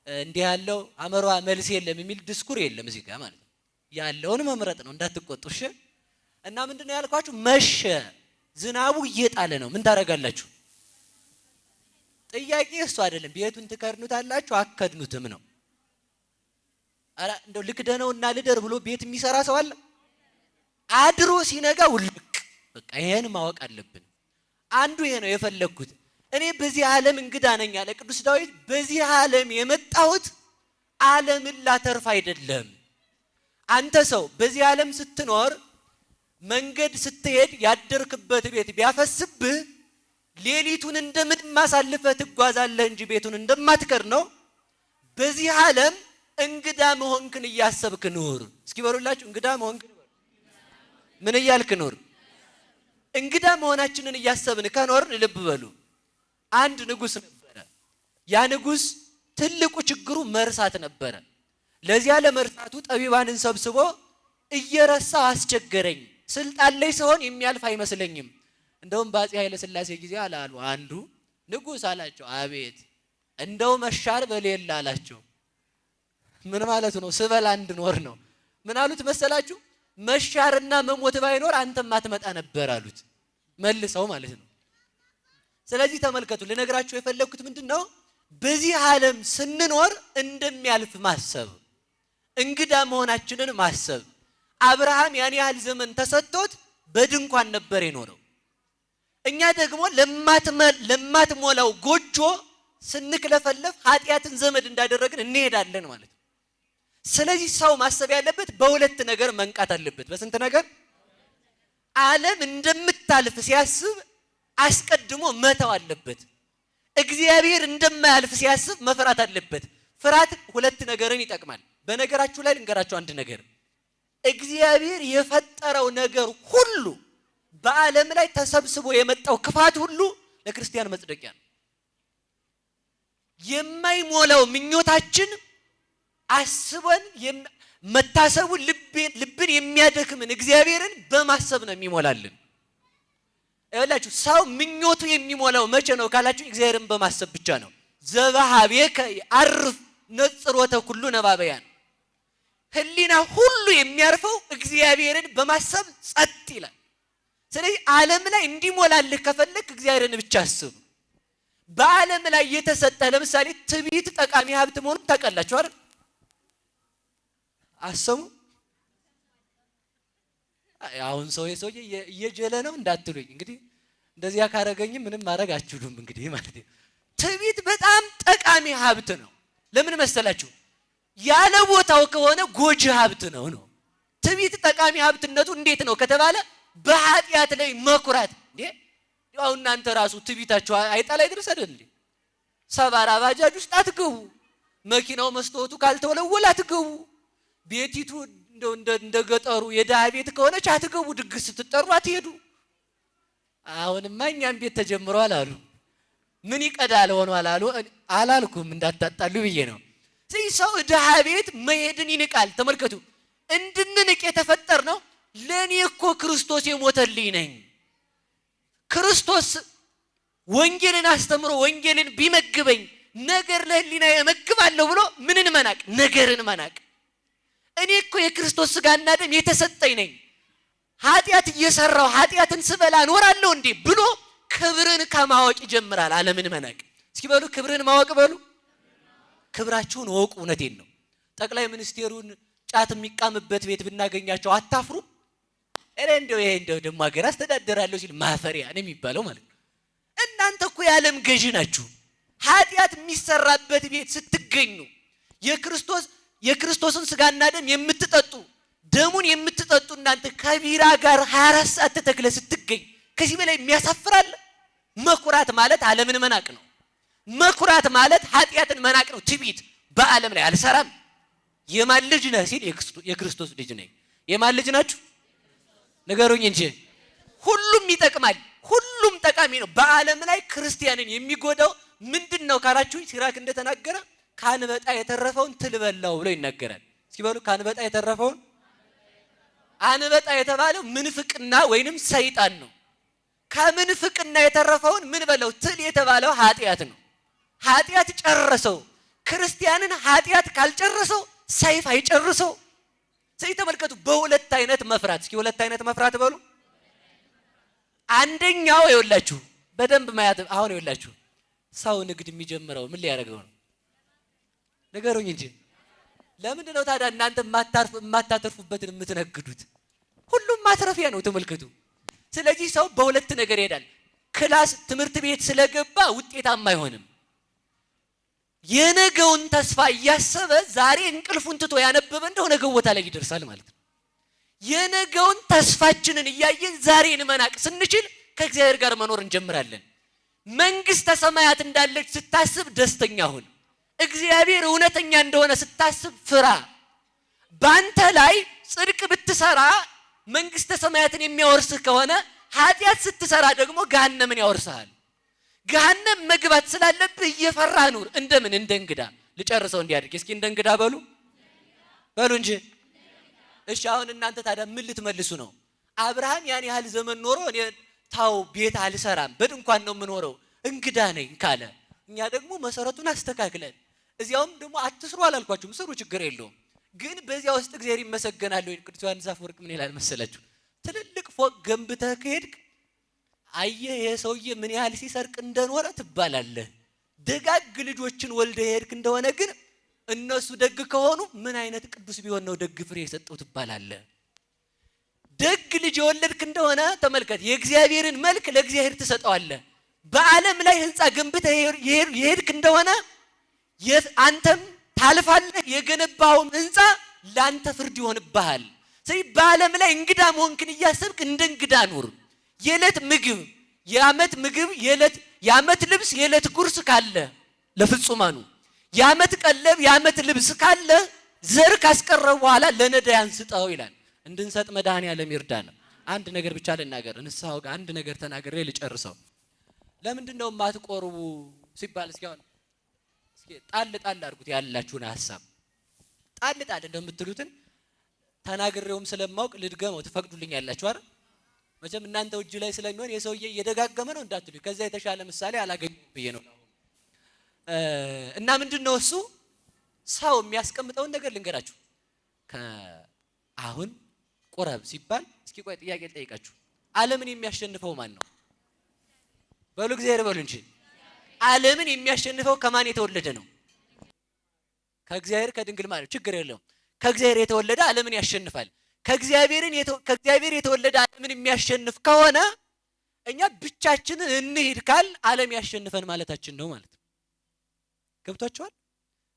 እንዲህ ያለው አመሯ መልስ የለም የሚል ዲስኩር የለም እዚህ ጋር ማለት ነው። ያለውን መምረጥ ነው እንዳትቆጡ እሺ። እና ምንድነው ያልኳችሁ? መሸ ዝናቡ እየጣለ ነው። ምን ታረጋላችሁ? ጥያቄ እሱ አይደለም። ቤቱን ትከድኑታላችሁ አከድኑትም ነው። አረ እንደው ልክደነውና ልደር ብሎ ቤት የሚሰራ ሰው አለ? አድሮ ሲነጋ ውልቅ። በቃ ይሄን ማወቅ አለብን። አንዱ ይሄ ነው የፈለኩት። እኔ በዚህ ዓለም እንግዳ ነኝ አለ ቅዱስ ዳዊት። በዚህ ዓለም የመጣሁት ዓለምን ላተርፍ አይደለም። አንተ ሰው በዚህ ዓለም ስትኖር መንገድ ስትሄድ ያደርክበት ቤት ቢያፈስብህ ሌሊቱን እንደምን ማሳልፈህ ትጓዛለህ እንጂ ቤቱን እንደማትቀር ነው። በዚህ ዓለም እንግዳ መሆንክን እያሰብክ ኑር። እስኪ በሉላችሁ እንግዳ መሆንክን ምን እያልክ ኑር? እንግዳ መሆናችንን እያሰብን ከኖርን ልብ በሉ። አንድ ንጉስ ነበረ። ያ ንጉስ ትልቁ ችግሩ መርሳት ነበረ። ለዚያ ለመርሳቱ ጠቢባንን ሰብስቦ እየረሳው አስቸገረኝ፣ ስልጣን ላይ ሲሆን የሚያልፍ አይመስለኝም። እንደውም በአፄ ኃይለ ሥላሴ ጊዜ አላሉ አንዱ ንጉስ አላቸው። አቤት እንደው መሻር በሌላ አላቸው። ምን ማለት ነው? ስበላ እንድኖር ነው። ምን አሉት መሰላችሁ? መሻርና መሞት ባይኖር አንተም አትመጣ ነበር አሉት። መልሰው ማለት ነው። ስለዚህ ተመልከቱ፣ ልነግራችሁ የፈለኩት ምንድነው? በዚህ ዓለም ስንኖር እንደሚያልፍ ማሰብ፣ እንግዳ መሆናችንን ማሰብ። አብርሃም ያን ያህል ዘመን ተሰጥቶት በድንኳን ነበር የኖረው። እኛ ደግሞ ለማትሞላው ጎጆ ስንክለፈለፍ ኃጢአትን ዘመድ እንዳደረግን እንሄዳለን ማለት ነው። ስለዚህ ሰው ማሰብ ያለበት በሁለት ነገር መንቃት አለበት። በስንት ነገር? ዓለም እንደምታልፍ ሲያስብ አስቀድሞ መተው አለበት። እግዚአብሔር እንደማያልፍ ሲያስብ መፍራት አለበት። ፍርሃት ሁለት ነገርን ይጠቅማል። በነገራችሁ ላይ ልንገራችሁ አንድ ነገር። እግዚአብሔር የፈጠረው ነገር ሁሉ በዓለም ላይ ተሰብስቦ የመጣው ክፋት ሁሉ ለክርስቲያን መጽደቂያ ነው። የማይሞላው ምኞታችን አስበን መታሰቡ ልብን የሚያደክምን እግዚአብሔርን በማሰብ ነው የሚሞላልን። ይኸውላችሁ ሰው ምኞቱ የሚሞላው መቼ ነው ካላችሁ እግዚአብሔርን በማሰብ ብቻ ነው። ዘበሃቤከ አርፍ ነጽሮተ ኩሉ ነባበያን። ህሊና ሁሉ የሚያርፈው እግዚአብሔርን በማሰብ ጸጥ ይላል። ስለዚህ ዓለም ላይ እንዲሞላልህ ከፈለክ እግዚአብሔርን ብቻ አስብ። በዓለም ላይ የተሰጠ ለምሳሌ ትዕቢት ጠቃሚ ሀብት መሆኑን ታውቃላችሁ አይደል? አሰሙ። አሁን ሰውዬ እየጀለ ነው እንዳትሉኝ። እንግዲህ እንደዚያ ካረገኝ ምንም ማድረግ አትችሉም እንግዲህ ማለት ነው። ትዕቢት በጣም ጠቃሚ ሀብት ነው። ለምን መሰላችሁ? ያለ ቦታው ከሆነ ጎጂ ሀብት ነው። ትዕቢት ጠቃሚ ሀብትነቱ እንዴት ነው ከተባለ በኃጢአት ላይ መኩራት። እንዴ ያው እናንተ ራሱ ትዕቢታችሁ አይጣል አይድረስ አይደል እንዴ? ሰባራ ባጃጅ ውስጥ አትገቡ። መኪናው መስታወቱ ካልተወለወለ አትገቡ። ቤቲቱ እንደ ገጠሩ የድሃ ቤት ከሆነች አትገቡ። ድግስ ስትጠሩ አትሄዱ። አሁንማ እኛም ቤት ተጀምሯል አሉ። ምን ይቀዳል ሆኗል አሉ። አላልኩም እንዳታጣሉ ብዬ ነው። ስለዚህ ሰው ድሃ ቤት መሄድን ይንቃል። ተመልከቱ፣ እንድንንቅ የተፈጠር ነው። ለኔ እኮ ክርስቶስ የሞተልኝ ነኝ። ክርስቶስ ወንጌልን አስተምሮ ወንጌልን ቢመግበኝ ነገር ለህሊና የመግባለሁ ብሎ ምንን መናቅ? ነገርን መናቅ። እኔ እኮ የክርስቶስ ስጋና ደም የተሰጠኝ ነኝ። ኃጢአት እየሰራው ኃጢአትን ስበላ እኖራለሁ እንዴ ብሎ ክብርን ከማወቅ ይጀምራል። ዓለምን መናቅ። እስኪ በሉ ክብርን ማወቅ በሉ። ክብራችሁን ወቁ። እውነቴን ነው። ጠቅላይ ሚኒስቴሩን ጫት የሚቃምበት ቤት ብናገኛቸው አታፍሩ? እንደው ይሄ እንደው ደግሞ ሀገር አስተዳደራለሁ ሲል ማፈሪያ ነው የሚባለው ማለት ነው። እናንተ እኮ የዓለም ገዢ ናችሁ። ኃጢአት የሚሰራበት ቤት ስትገኙ የክርስቶስን ስጋና ደም የምትጠጡ ደሙን የምትጠጡ እናንተ ከቢራ ጋር 24 ሰዓት ተተክለ ስትገኝ ከዚህ በላይ የሚያሳፍራል? መኩራት ማለት ዓለምን መናቅ ነው። መኩራት ማለት ኃጢአትን መናቅ ነው። ትዕቢት በዓለም ላይ አልሰራም። የማን ልጅ ነህ ሲል የክርስቶስ ልጅ ነኝ። የማን ልጅ ናችሁ ንገሩኝ እንጂ። ሁሉም ይጠቅማል፣ ሁሉም ጠቃሚ ነው። በዓለም ላይ ክርስቲያንን የሚጎዳው ምንድነው ካላችሁኝ ሲራክ እንደተናገረ ካንበጣ የተረፈውን ትል በላው ብሎ ይናገራል። እስኪ በሉ ካንበጣ የተረፈውን። አንበጣ የተባለው ምንፍቅና ወይንም ሰይጣን ነው። ከምንፍቅና የተረፈውን ምን በላው? ትል የተባለው ኃጢአት ነው። ኃጢአት ጨረሰው። ክርስቲያንን ኃጢአት ካልጨረሰው ሰይፍ አይጨርሰው። ስለዚህ ተመልከቱ፣ በሁለት አይነት መፍራት። እስኪ ሁለት አይነት መፍራት በሉ። አንደኛው ይኸውላችሁ በደንብ ማያት። አሁን ይኸውላችሁ ሰው ንግድ የሚጀምረው ምን ሊያደርገው ነው? ንገሩኝ እንጂ። ለምንድን ነው ታዲያ እናንተ የማታተርፉበትን የምትነግዱት? ሁሉም ማትረፊያ ነው። ተመልከቱ። ስለዚህ ሰው በሁለት ነገር ይሄዳል። ክላስ ትምህርት ቤት ስለገባ ውጤታማ አይሆንም። የነገውን ተስፋ እያሰበ ዛሬ እንቅልፉን ትቶ ያነበበ እንደው ነገ ቦታ ላይ ይደርሳል ማለት ነው። የነገውን ተስፋችንን እያየን ዛሬን መናቅ ስንችል ከእግዚአብሔር ጋር መኖር እንጀምራለን። መንግስተ ሰማያት እንዳለች ስታስብ ደስተኛ ሁን። እግዚአብሔር እውነተኛ እንደሆነ ስታስብ ፍራ። ባንተ ላይ ጽድቅ ብትሰራ መንግስተ ሰማያትን የሚያወርስህ ከሆነ ኃጢአት ስትሰራ ደግሞ ገሃነምን ያወርስሃል። ገሃነም መግባት ስላለብህ እየፈራህ ኑር። እንደምን? እንደ እንግዳ። ልጨርሰው እንዲያድርግ እስኪ እንደ እንግዳ በሉ እንጂ። እሺ አሁን እናንተ ታዲያ ምን ልትመልሱ ነው? አብርሃም ያን ያህል ዘመን ኖሮ እኔ ታው ቤት አልሰራም በድንኳን ነው የምኖረው እንግዳ ነኝ ካለ፣ እኛ ደግሞ መሰረቱን አስተካክለን እዚያውም ደግሞ አትስሩ አላልኳችሁም፣ ስሩ ችግር የለውም። ግን በዚያ ውስጥ እግዚአብሔር ይመሰገናል። ቅዱስ ዮሐንስ አፈወርቅ ምን ይላል መሰላችሁ? ትልልቅ ፎቅ ገንብተህ ከሄድክ አየህ የሰውዬ ምን ያህል ሲሰርቅ እንደኖረ ትባላለህ። ደጋግ ልጆችን ወልደህ ሄድክ እንደሆነ ግን እነሱ ደግ ከሆኑ ምን አይነት ቅዱስ ቢሆን ነው ደግ ፍሬ የሰጠው ትባላለህ። ደግ ልጅ የወለድክ እንደሆነ ተመልከት፣ የእግዚአብሔርን መልክ ለእግዚአብሔር ትሰጠዋለህ። በዓለም ላይ ህንፃ ገንብተህ የሄድክ እንደሆነ አንተም ታልፋለህ። የገነባውም ህንፃ ላንተ ፍርድ ይሆንብሃል። ስለዚህ በዓለም ላይ እንግዳ መሆንክን እያሰብክ እንደ እንግዳ ኑር። የዕለት ምግብ፣ የዓመት ምግብ፣ የዓመት ልብስ፣ የዕለት ጉርስ ካለ ለፍጹማኑ፣ የዓመት ቀለብ፣ የዓመት ልብስ ካለ ዘር ካስቀረው በኋላ ለነዳያን ስጠው ይላል። እንድንሰጥ መድኃኔዓለም ይርዳን። አንድ ነገር ብቻ ልናገር፣ ንስሐው ጋር አንድ ነገር ተናግሬ ልጨርሰው። ለምንድን ነው የማትቆርቡ ሲባል እስኪ አሁን ጣል አድርጉት ያላችሁን ሐሳብ ጣል እንደምትሉትን ተናግሬውም ስለማውቅ ልድገመው ትፈቅዱልኝ ያላችሁ አይደል? መቼም እናንተ እጅ ላይ ስለሚሆን የሰውዬ እየደጋገመ ነው እንዳትሉ፣ ከዛ የተሻለ ምሳሌ አላገኘሁም ብዬ ነው። እና ምንድነው እሱ ሰው የሚያስቀምጠውን ነገር ልንገራችሁ። አሁን ቁረብ ሲባል እስኪ ቆይ ጥያቄ ልጠይቃችሁ። ዓለምን የሚያሸንፈው ማን ነው? በሉ እግዚአብሔር በሉ እንጂ። ዓለምን የሚያሸንፈው ከማን የተወለደ ነው? ከእግዚአብሔር ከድንግል ማለት ችግር የለውም። ከእግዚአብሔር የተወለደ ዓለምን ያሸንፋል። ከእግዚአብሔር የተወለደ ዓለምን የሚያሸንፍ ከሆነ እኛ ብቻችንን እንሂድ ካል ዓለም ያሸንፈን ማለታችን ነው ማለት ነው። ገብቷችኋል?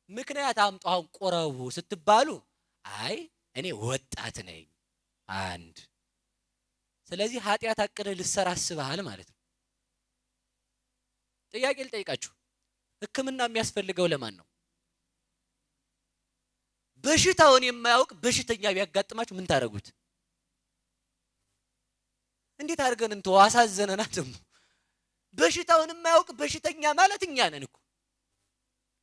ምክንያት አምጡ። አሁን ቆረቡ ስትባሉ አይ እኔ ወጣት ነኝ አንድ፣ ስለዚህ ኃጢአት አቅደህ ልትሰራ አስበሃል ማለት ነው። ጥያቄ ልጠይቃችሁ፣ ሕክምና የሚያስፈልገው ለማን ነው? በሽታውን የማያውቅ በሽተኛ ቢያጋጥማችሁ ምን ታደርጉት? እንዴት አድርገን እንተው? አሳዘነና ደግሞ በሽታውን የማያውቅ በሽተኛ ማለት እኛ ነን እኮ።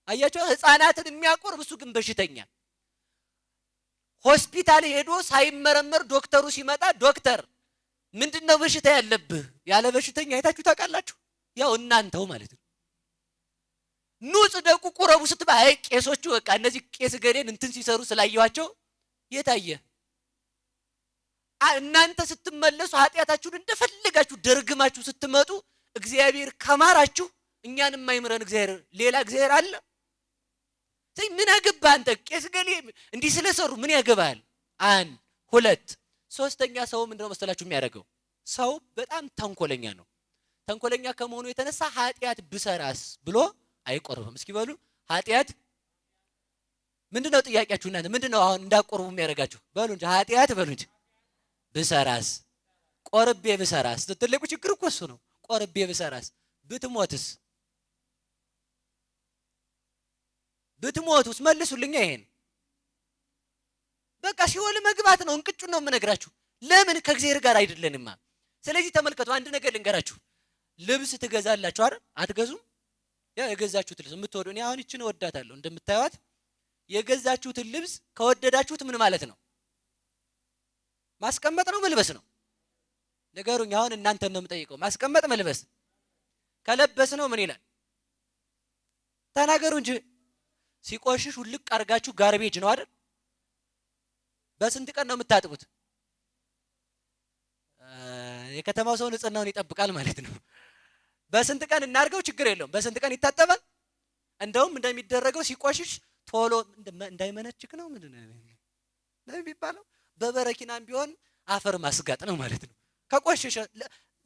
አያችሁ፣ ህፃናትን የሚያቆርብ እሱ ግን በሽተኛ። ሆስፒታል ሄዶ ሳይመረመር ዶክተሩ ሲመጣ ዶክተር ምንድነው በሽታ ያለብህ ያለ በሽተኛ አይታችሁ ታውቃላችሁ? ያው እናንተው ማለት ነው። ኑ ጽደቁ ቁረቡ ስትባል አይ ቄሶቹ በቃ እነዚህ ቄስ ገሬን እንትን ሲሰሩ ስላየኋቸው የታየ። እናንተ ስትመለሱ ኃጢአታችሁን እንደፈለጋችሁ ደርግማችሁ ስትመጡ እግዚአብሔር ከማራችሁ እኛን የማይምረን እግዚአብሔር ሌላ እግዚአብሔር አለ? ምን ያገባህ አንተ? ቄስ ገሌ እንዲህ ስለሰሩ ምን ያገባሃል? አንድ ሁለት ሶስተኛ ሰው ምንድነው መሰላችሁ የሚያደርገው? ሰው በጣም ተንኮለኛ ነው። ተንኮለኛ ከመሆኑ የተነሳ ኃጢአት ብሰራስ ብሎ አይቆርብም። እስኪ በሉ ኃጢአት ምንድነው? ጥያቄያችሁ እናንተ ምንድነው አሁን እንዳቆርቡ የሚያደርጋችሁ? በሉ እንጂ ኃጢአት በሉ እንጂ ብሰራስ፣ ቆርቤ ብሰራስ። ትልቁ ችግር እኮ እሱ ነው። ቆርቤ ብሰራስ፣ ብትሞትስ? ብትሞቱስ? መልሱልኛ ይሄን። በቃ ሲኦል መግባት ነው። እንቅጩን ነው የምነግራችሁ። ለምን? ከእግዚአብሔር ጋር አይደለንማ። ስለዚህ ተመልከቱ፣ አንድ ነገር ልንገራችሁ። ልብስ ትገዛላችሁ አይደል? አትገዙም? ያ የገዛችሁት ልብስ የምትወዱ እኔ አሁን እቺን እወዳታለሁ እንደምታዩት የገዛችሁትን ልብስ ከወደዳችሁት ምን ማለት ነው? ማስቀመጥ ነው መልበስ ነው? ነገሩኝ። አሁን እናንተ ነው የምጠይቀው። ማስቀመጥ መልበስ ከለበስ ነው ምን ይላል? ተናገሩ እንጂ። ሲቆሽሽ ውልቅ አርጋችሁ ጋርቤጅ ነው አይደል? በስንት ቀን ነው የምታጥቡት? የከተማው ሰው ንጽህናውን ይጠብቃል ማለት ነው። በስንት ቀን እናርገው ችግር የለውም። በስንት ቀን ይታጠባል? እንደውም እንደሚደረገው ሲቆሽሽ ቶሎ እንዳይመነችክ ነው ምንድነው የሚባለው? በበረኪናም ቢሆን አፈር ማስጋጥ ነው ማለት ነው። ከቆሸሸ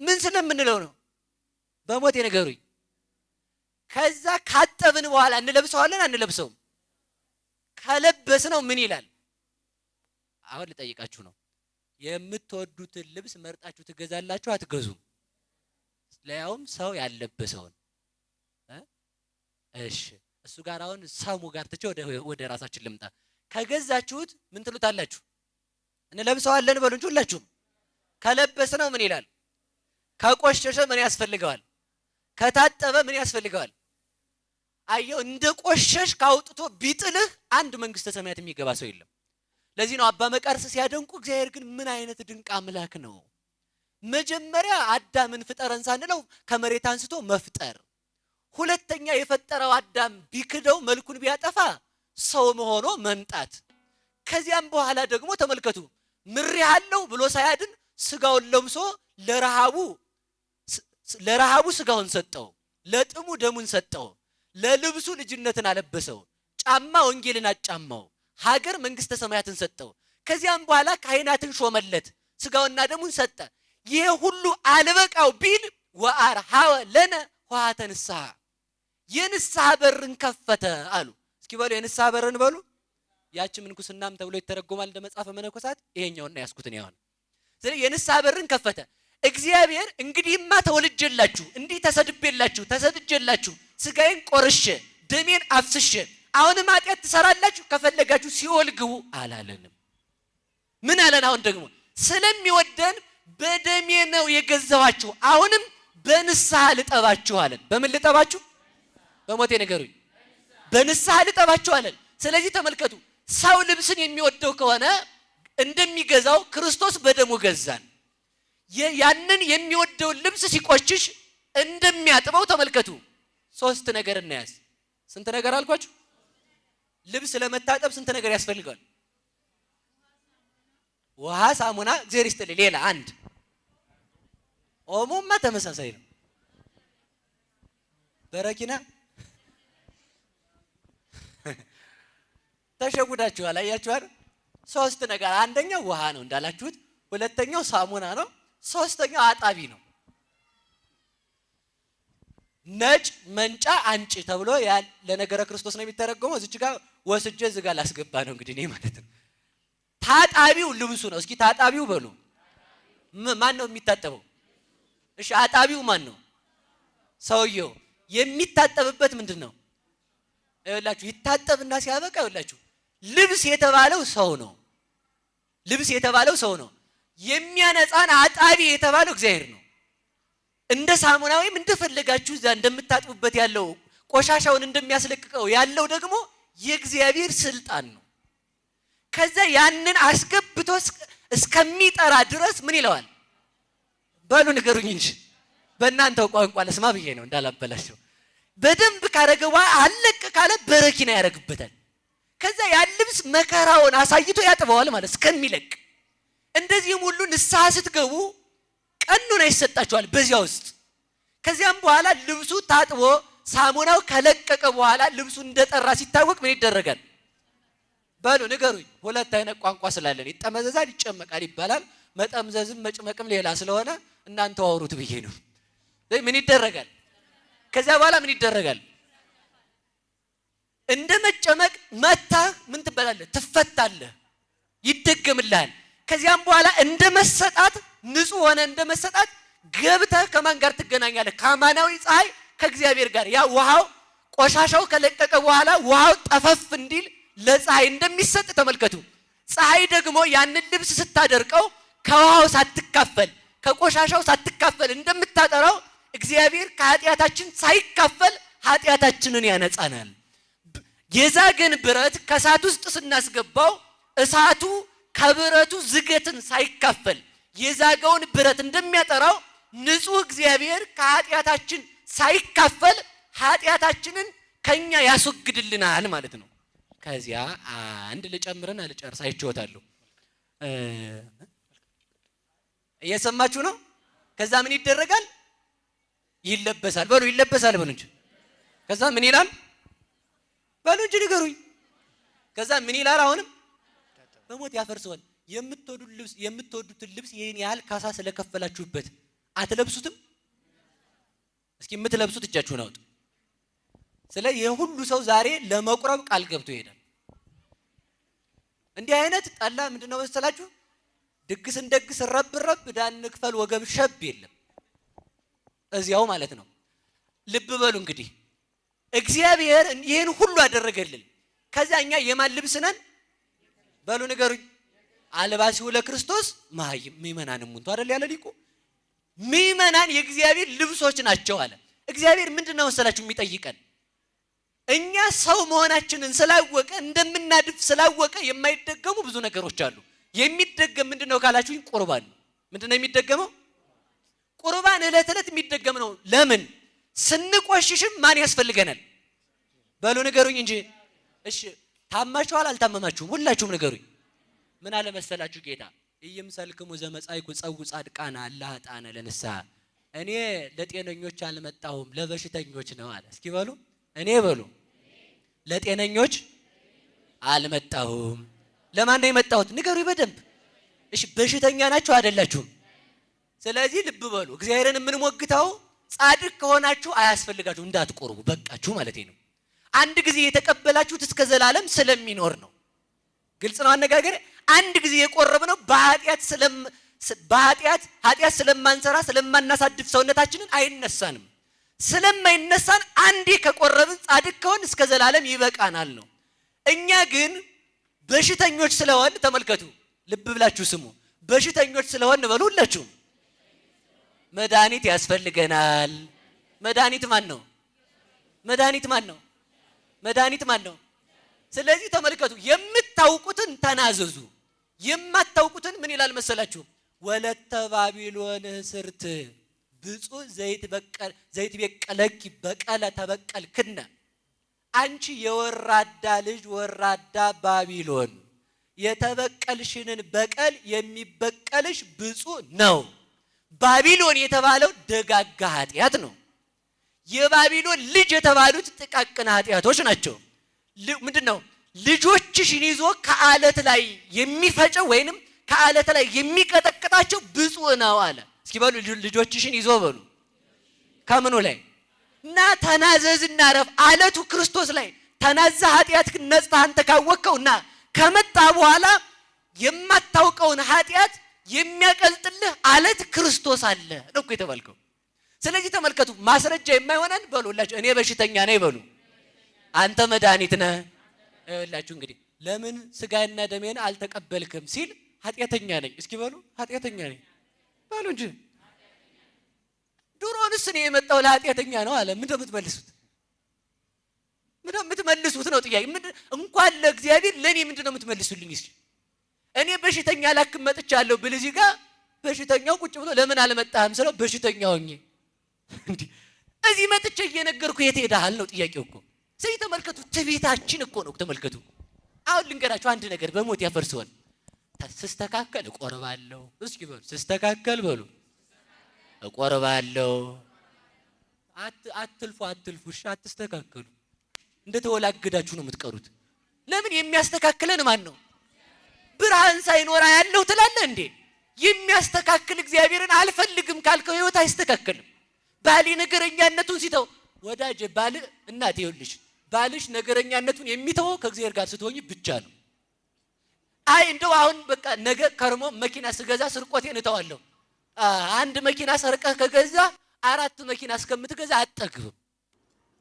ምን ስለምንለው ነው? በሞት የነገሩኝ። ከዛ ካጠብን በኋላ እንለብሰዋለን አንለብሰውም? ከለበስ ነው ምን ይላል? አሁን ልጠይቃችሁ ነው። የምትወዱትን ልብስ መርጣችሁ ትገዛላችሁ አትገዙም? ለያውም ሰው ያለበሰውን እሺ እሱ ጋር አሁን ሰሙ ጋር ትቼ ወደ ራሳችን ልምጣ። ከገዛችሁት ምን ትሉታላችሁ? እንለብሰዋለን በሉ እንጂ ሁላችሁም። ከለበስ ነው ምን ይላል? ከቆሸሸ ምን ያስፈልገዋል? ከታጠበ ምን ያስፈልገዋል? አየው እንደ ቆሸሽ ካውጥቶ ቢጥልህ አንድ መንግስተ ሰማያት የሚገባ ሰው የለም። ለዚህ ነው አባ መቃርስ ሲያደንቁ እግዚአብሔር ግን ምን አይነት ድንቅ አምላክ ነው። መጀመሪያ አዳምን ፍጠረን ሳንለው ከመሬት አንስቶ መፍጠር። ሁለተኛ የፈጠረው አዳም ቢክደው መልኩን ቢያጠፋ ሰው መሆኑ መምጣት። ከዚያም በኋላ ደግሞ ተመልከቱ ምሪያለው ብሎ ሳያድን ስጋውን ለብሶ ለረሃቡ ስጋውን ሰጠው፣ ለጥሙ ደሙን ሰጠው፣ ለልብሱ ልጅነትን አለበሰው፣ ጫማ ወንጌልን አጫማው፣ ሀገር መንግስተ ሰማያትን ሰጠው። ከዚያም በኋላ ካህናትን ሾመለት፣ ስጋውና ደሙን ሰጠ። ይሄ ሁሉ አልበቃው ቢል ወአርሃወ ለነ ኆኃተ ንስሐ የንስሐ በርን ከፈተ አሉ። እስኪ በሉ የንስሐ በርን በሉ። ያቺ ምንኩስናም ተብሎ ይተረጎማል እንደ መጽሐፈ መነኮሳት። ይሄኛውና ያስኩትን ያውን ስለዚህ የንስሐ በርን ከፈተ እግዚአብሔር። እንግዲህማ ተወልጀላችሁ እንዲህ ተሰድጄላችሁ ስጋዬን ቆርሼ ደሜን አፍስሼ አሁንም ኃጢአት ትሰራላችሁ ከፈለጋችሁ ሲኦል ግቡ አላለንም። ምን አለን? አሁን ደግሞ ስለሚወደን በደሜ ነው የገዛኋችሁ፣ አሁንም በንስሐ ልጠባችሁ አለን። በምን ልጠባችሁ? በሞቴ ነገሩኝ። በንስሐ ልጠባችሁ አለን። ስለዚህ ተመልከቱ ሰው ልብስን የሚወደው ከሆነ እንደሚገዛው ክርስቶስ በደሙ ገዛን። ያንን የሚወደውን ልብስ ሲቆሽሽ እንደሚያጥበው ተመልከቱ። ሶስት ነገር እናያዝ። ስንት ነገር አልኳችሁ? ልብስ ለመታጠብ ስንት ነገር ያስፈልጋል? ውሃ፣ ሳሙና፣ እግዚአብሔር ይስጥልኝ። ሌላ አንድ ኦሞማ ተመሳሳይ ነው። በረኪና ተሸጉዳችኋል። አያችኋል? ሶስት ነገር። አንደኛው ውሃ ነው እንዳላችሁት፣ ሁለተኛው ሳሙና ነው፣ ሶስተኛው አጣቢ ነው። ነጭ መንጫ አንጭ ተብሎ ለነገረ ክርስቶስ ነው የሚተረጎመው። እዚች ጋር ወስጄ እዚህ ጋር ላስገባ ነው እንግዲህ እኔ ማለት ነው። ታጣቢው ልብሱ ነው። እስኪ ታጣቢው በሉ። ማን ነው የሚታጠበው? እሺ አጣቢው ማን ነው? ሰውየው። የሚታጠብበት ምንድን ነው? ይኸውላችሁ ይታጠብና ሲያበቃ ይኸውላችሁ ልብስ የተባለው ሰው ነው። ልብስ የተባለው ሰው ነው። የሚያነጻን አጣቢ የተባለው እግዚአብሔር ነው። እንደ ሳሙና ወይም እንደፈለጋችሁ እዛ እንደምታጥቡበት ያለው ቆሻሻውን እንደሚያስለቅቀው ያለው ደግሞ የእግዚአብሔር ስልጣን ነው። ከዛ ያንን አስገብቶ እስከሚጠራ ድረስ ምን ይለዋል? በሉ ንገሩኝ እንጂ በእናንተው ቋንቋ ለስማ ብዬ ነው እንዳላበላቸው። በደንብ ካረገዋ አለቅ ካለ በረኪና ያደርግበታል። ከዛ ያን ልብስ መከራውን አሳይቶ ያጥበዋል ማለት እስከሚለቅ። እንደዚህም ሁሉ ንስሐ ስትገቡ ቀኑና ይሰጣችኋል በዚያ ውስጥ። ከዚያም በኋላ ልብሱ ታጥቦ ሳሙናው ከለቀቀ በኋላ ልብሱ እንደጠራ ሲታወቅ ምን ይደረጋል? በሉ ንገሩኝ። ሁለት አይነት ቋንቋ ስላለን ይጠመዘዛል፣ ይጨመቃል ይባላል። መጠምዘዝም መጭመቅም ሌላ ስለሆነ እናንተ አውሩት ብዬ ነው። ምን ይደረጋል? ከዚያ በኋላ ምን ይደረጋል? እንደ መጨመቅ መታህ ምን ትበላለህ? ትፈታለህ፣ ይደገምልሃል። ከዚያም በኋላ እንደ መሰጣት ንጹህ ሆነ እንደ መሰጣት ገብተህ ከማን ጋር ትገናኛለህ? ከአማናዊ ፀሐይ ከእግዚአብሔር ጋር። ያ ውሃው ቆሻሻው ከለቀቀ በኋላ ውሃው ጠፈፍ እንዲል ለፀሐይ እንደሚሰጥ ተመልከቱ። ፀሐይ ደግሞ ያንን ልብስ ስታደርቀው ከውሃው ሳትካፈል ከቆሻሻው ሳትካፈል እንደምታጠራው እግዚአብሔር ከኃጢአታችን ሳይካፈል ኃጢአታችንን ያነጻናል። የዛገን ብረት ከእሳት ውስጥ ስናስገባው እሳቱ ከብረቱ ዝገትን ሳይካፈል የዛገውን ብረት እንደሚያጠራው ንጹህ እግዚአብሔር ከኃጢአታችን ሳይካፈል ኃጢአታችንን ከኛ ያስወግድልናል ማለት ነው። ከዚያ አንድ ልጨምርና ልጨርስ አይቼዎታለሁ። እየሰማችሁ ነው? ከዛ ምን ይደረጋል? ይለበሳል። በሉ ይለበሳል በሉ እንጂ። ከዛ ምን ይላል? በሉ እንጂ ንገሩኝ። ከዛ ምን ይላል? አሁንም በሞት ያፈርሰዋል። የምትወዱትን ልብስ ይህን ያህል ካሳ ስለከፈላችሁበት አትለብሱትም? እስኪ የምትለብሱት እጃችሁን አውጡ። ስለ የሁሉ ሰው ዛሬ ለመቁረብ ቃል ገብቶ ይሄዳል። እንዲህ አይነት ጠላ ምንድነው መሰላችሁ? ድግስን ደግስ ረብ ዳን ክፈል ወገብ ሸብ የለም እዚያው ማለት ነው። ልብ በሉ እንግዲህ እግዚአብሔር ይሄን ሁሉ አደረገልን። ከዛ እኛ የማን ልብስ ነን? በሉ ንገሩኝ። አልባሲሁ ለክርስቶስ ማህይም ምእመናንም ሙንቱ አይደል ያለ ሊቁ። ምእመናን የእግዚአብሔር ልብሶች ናቸው አለ። እግዚአብሔር ምንድነው መሰላችሁ የሚጠይቀን? እኛ ሰው መሆናችንን ስላወቀ እንደምናድፍ ስላወቀ የማይደገሙ ብዙ ነገሮች አሉ። የሚደገም ምንድነው ካላችሁኝ? ቁርባን ነው። ምንድነው የሚደገመው? ቁርባን እለት እለት የሚደገም ነው። ለምን? ስንቆሽሽም ማን ያስፈልገናል? በሉ ንገሩኝ እንጂ። እሺ ታማችኋል አልታመማችሁም? ሁላችሁም ንገሩኝ። ምን አለ መሰላችሁ ጌታ ኢይምሰልክሙ ዘመጻእኩ ጸው ጻድቃነ አላህ ጣነ ለንስሐ። እኔ ለጤነኞች አልመጣሁም ለበሽተኞች ነው አለ። እስኪ በሉ እኔ በሉ ለጤነኞች አልመጣሁም። ለማን ነው የመጣሁት? ንገሩኝ በደንብ። እሺ በሽተኛ ናችሁ አይደላችሁም? ስለዚህ ልብ በሉ። እግዚአብሔርን የምንሞግተው ጻድቅ ከሆናችሁ አያስፈልጋችሁ እንዳትቆርቡ በቃችሁ ማለት ነው። አንድ ጊዜ የተቀበላችሁት እስከ ዘላለም ስለሚኖር ነው። ግልጽ ነው አነጋገር። አንድ ጊዜ የቆረብነው ኃጢአት ስለማንሰራ ስለማናሳድፍ ሰውነታችንን አይነሳንም። ስለማይነሳን አንዴ ከቆረብን ጻድቅ ከሆን እስከ ዘላለም ይበቃናል ነው። እኛ ግን በሽተኞች ስለሆን ተመልከቱ፣ ልብ ብላችሁ ስሙ። በሽተኞች ስለሆን በሉ ሁላችሁም መድኃኒት ያስፈልገናል። መድኃኒት ማን ነው? መድኃኒት ማን ነው? መድኃኒት ማን ነው? ስለዚህ ተመልከቱ፣ የምታውቁትን ተናዘዙ፣ የማታውቁትን ምን ይላል መሰላችሁ? ወለተ ባቢሎን ስርት ብፁዕ ዘይት በቀለኪ በቀለ ተበቀልክነ። አንቺ የወራዳ ልጅ ወራዳ ባቢሎን የተበቀልሽንን በቀል የሚበቀልሽ ብፁዕ ነው። ባቢሎን የተባለው ደጋጋ ኃጢአት ነው። የባቢሎን ልጅ የተባሉት ጥቃቅን ኃጢአቶች ናቸው። ምንድነው? ልጆችሽን ይዞ ከአለት ላይ የሚፈጨው ወይንም ከአለት ላይ የሚቀጠቅጣቸው ብፁዕ ነው አለ። እስኪ በሉ ልጆችሽን ይዞ በሉ ከምኑ ላይ እና ተናዘዝና ረፍ። አለቱ ክርስቶስ ላይ ተናዘ ኃጢአት ነጽተህ አንተ ካወቅከውና ከመጣ በኋላ የማታውቀውን ኃጢአት የሚያቀልጥልህ አለት ክርስቶስ አለ ነው እኮ የተባልከው። ስለዚህ ተመልከቱ፣ ማስረጃ የማይሆነን በሉላችሁ እኔ በሽተኛ ነኝ በሉ፣ አንተ መድኃኒት ነህ። ይኸውላችሁ እንግዲህ ለምን ስጋና ደሜን አልተቀበልክም ሲል ኃጢአተኛ ነኝ። እስኪ በሉ ኃጢአተኛ ነኝ በሉ እንጂ። ድሮንስ እኔ የመጣው ለኃጢአተኛ ነው አለ። ምንድነው የምትመልሱት? ምንድነው የምትመልሱት ነው ጥያቄ። እንኳን ለእግዚአብሔር ለኔ ምንድነው የምትመልሱልኝ? እስኪ እኔ በሽተኛ ላክም መጥቻለሁ ብል እዚህ ጋር በሽተኛው ቁጭ ብሎ ለምን አልመጣህም ስለው በሽተኛ ሆኜ እንዴ እዚህ መጥቼ እየነገርኩ የት ሄደሃል ነው ጥያቄው እኮ። ስለዚህ ተመልከቱ፣ ትዕቢታችን እኮ ነው። ተመልከቱ፣ አሁን ልንገራችሁ አንድ ነገር በሞት ያፈርሰዋል። ስስተካከል እቆርባለሁ። እስኪ በሉ ስስተካከል በሉ እቆርባለሁ። አትልፉ እሺ፣ አትስተካከሉ። እንደተወላገዳችሁ ነው የምትቀሩት። ለምን? የሚያስተካክለን ማን ነው? ብርሃን ሳይኖራ ያለው ትላለህ እንዴ? የሚያስተካክል እግዚአብሔርን አልፈልግም ካልከው ህይወት አይስተካከልም። ባል ነገረኛነቱን ሲተው ወዳጅ ባል እናት ይኸውልሽ፣ ባልሽ ነገረኛነቱን የሚተወው ከእግዚአብሔር ጋር ስትሆኚ ብቻ ነው። አይ እንደው አሁን በቃ ነገ ከርሞ መኪና ስገዛ ስርቆቴን እተዋለሁ። አንድ መኪና ሰርቀህ ከገዛ 4 መኪና እስከምትገዛ አትጠግብም።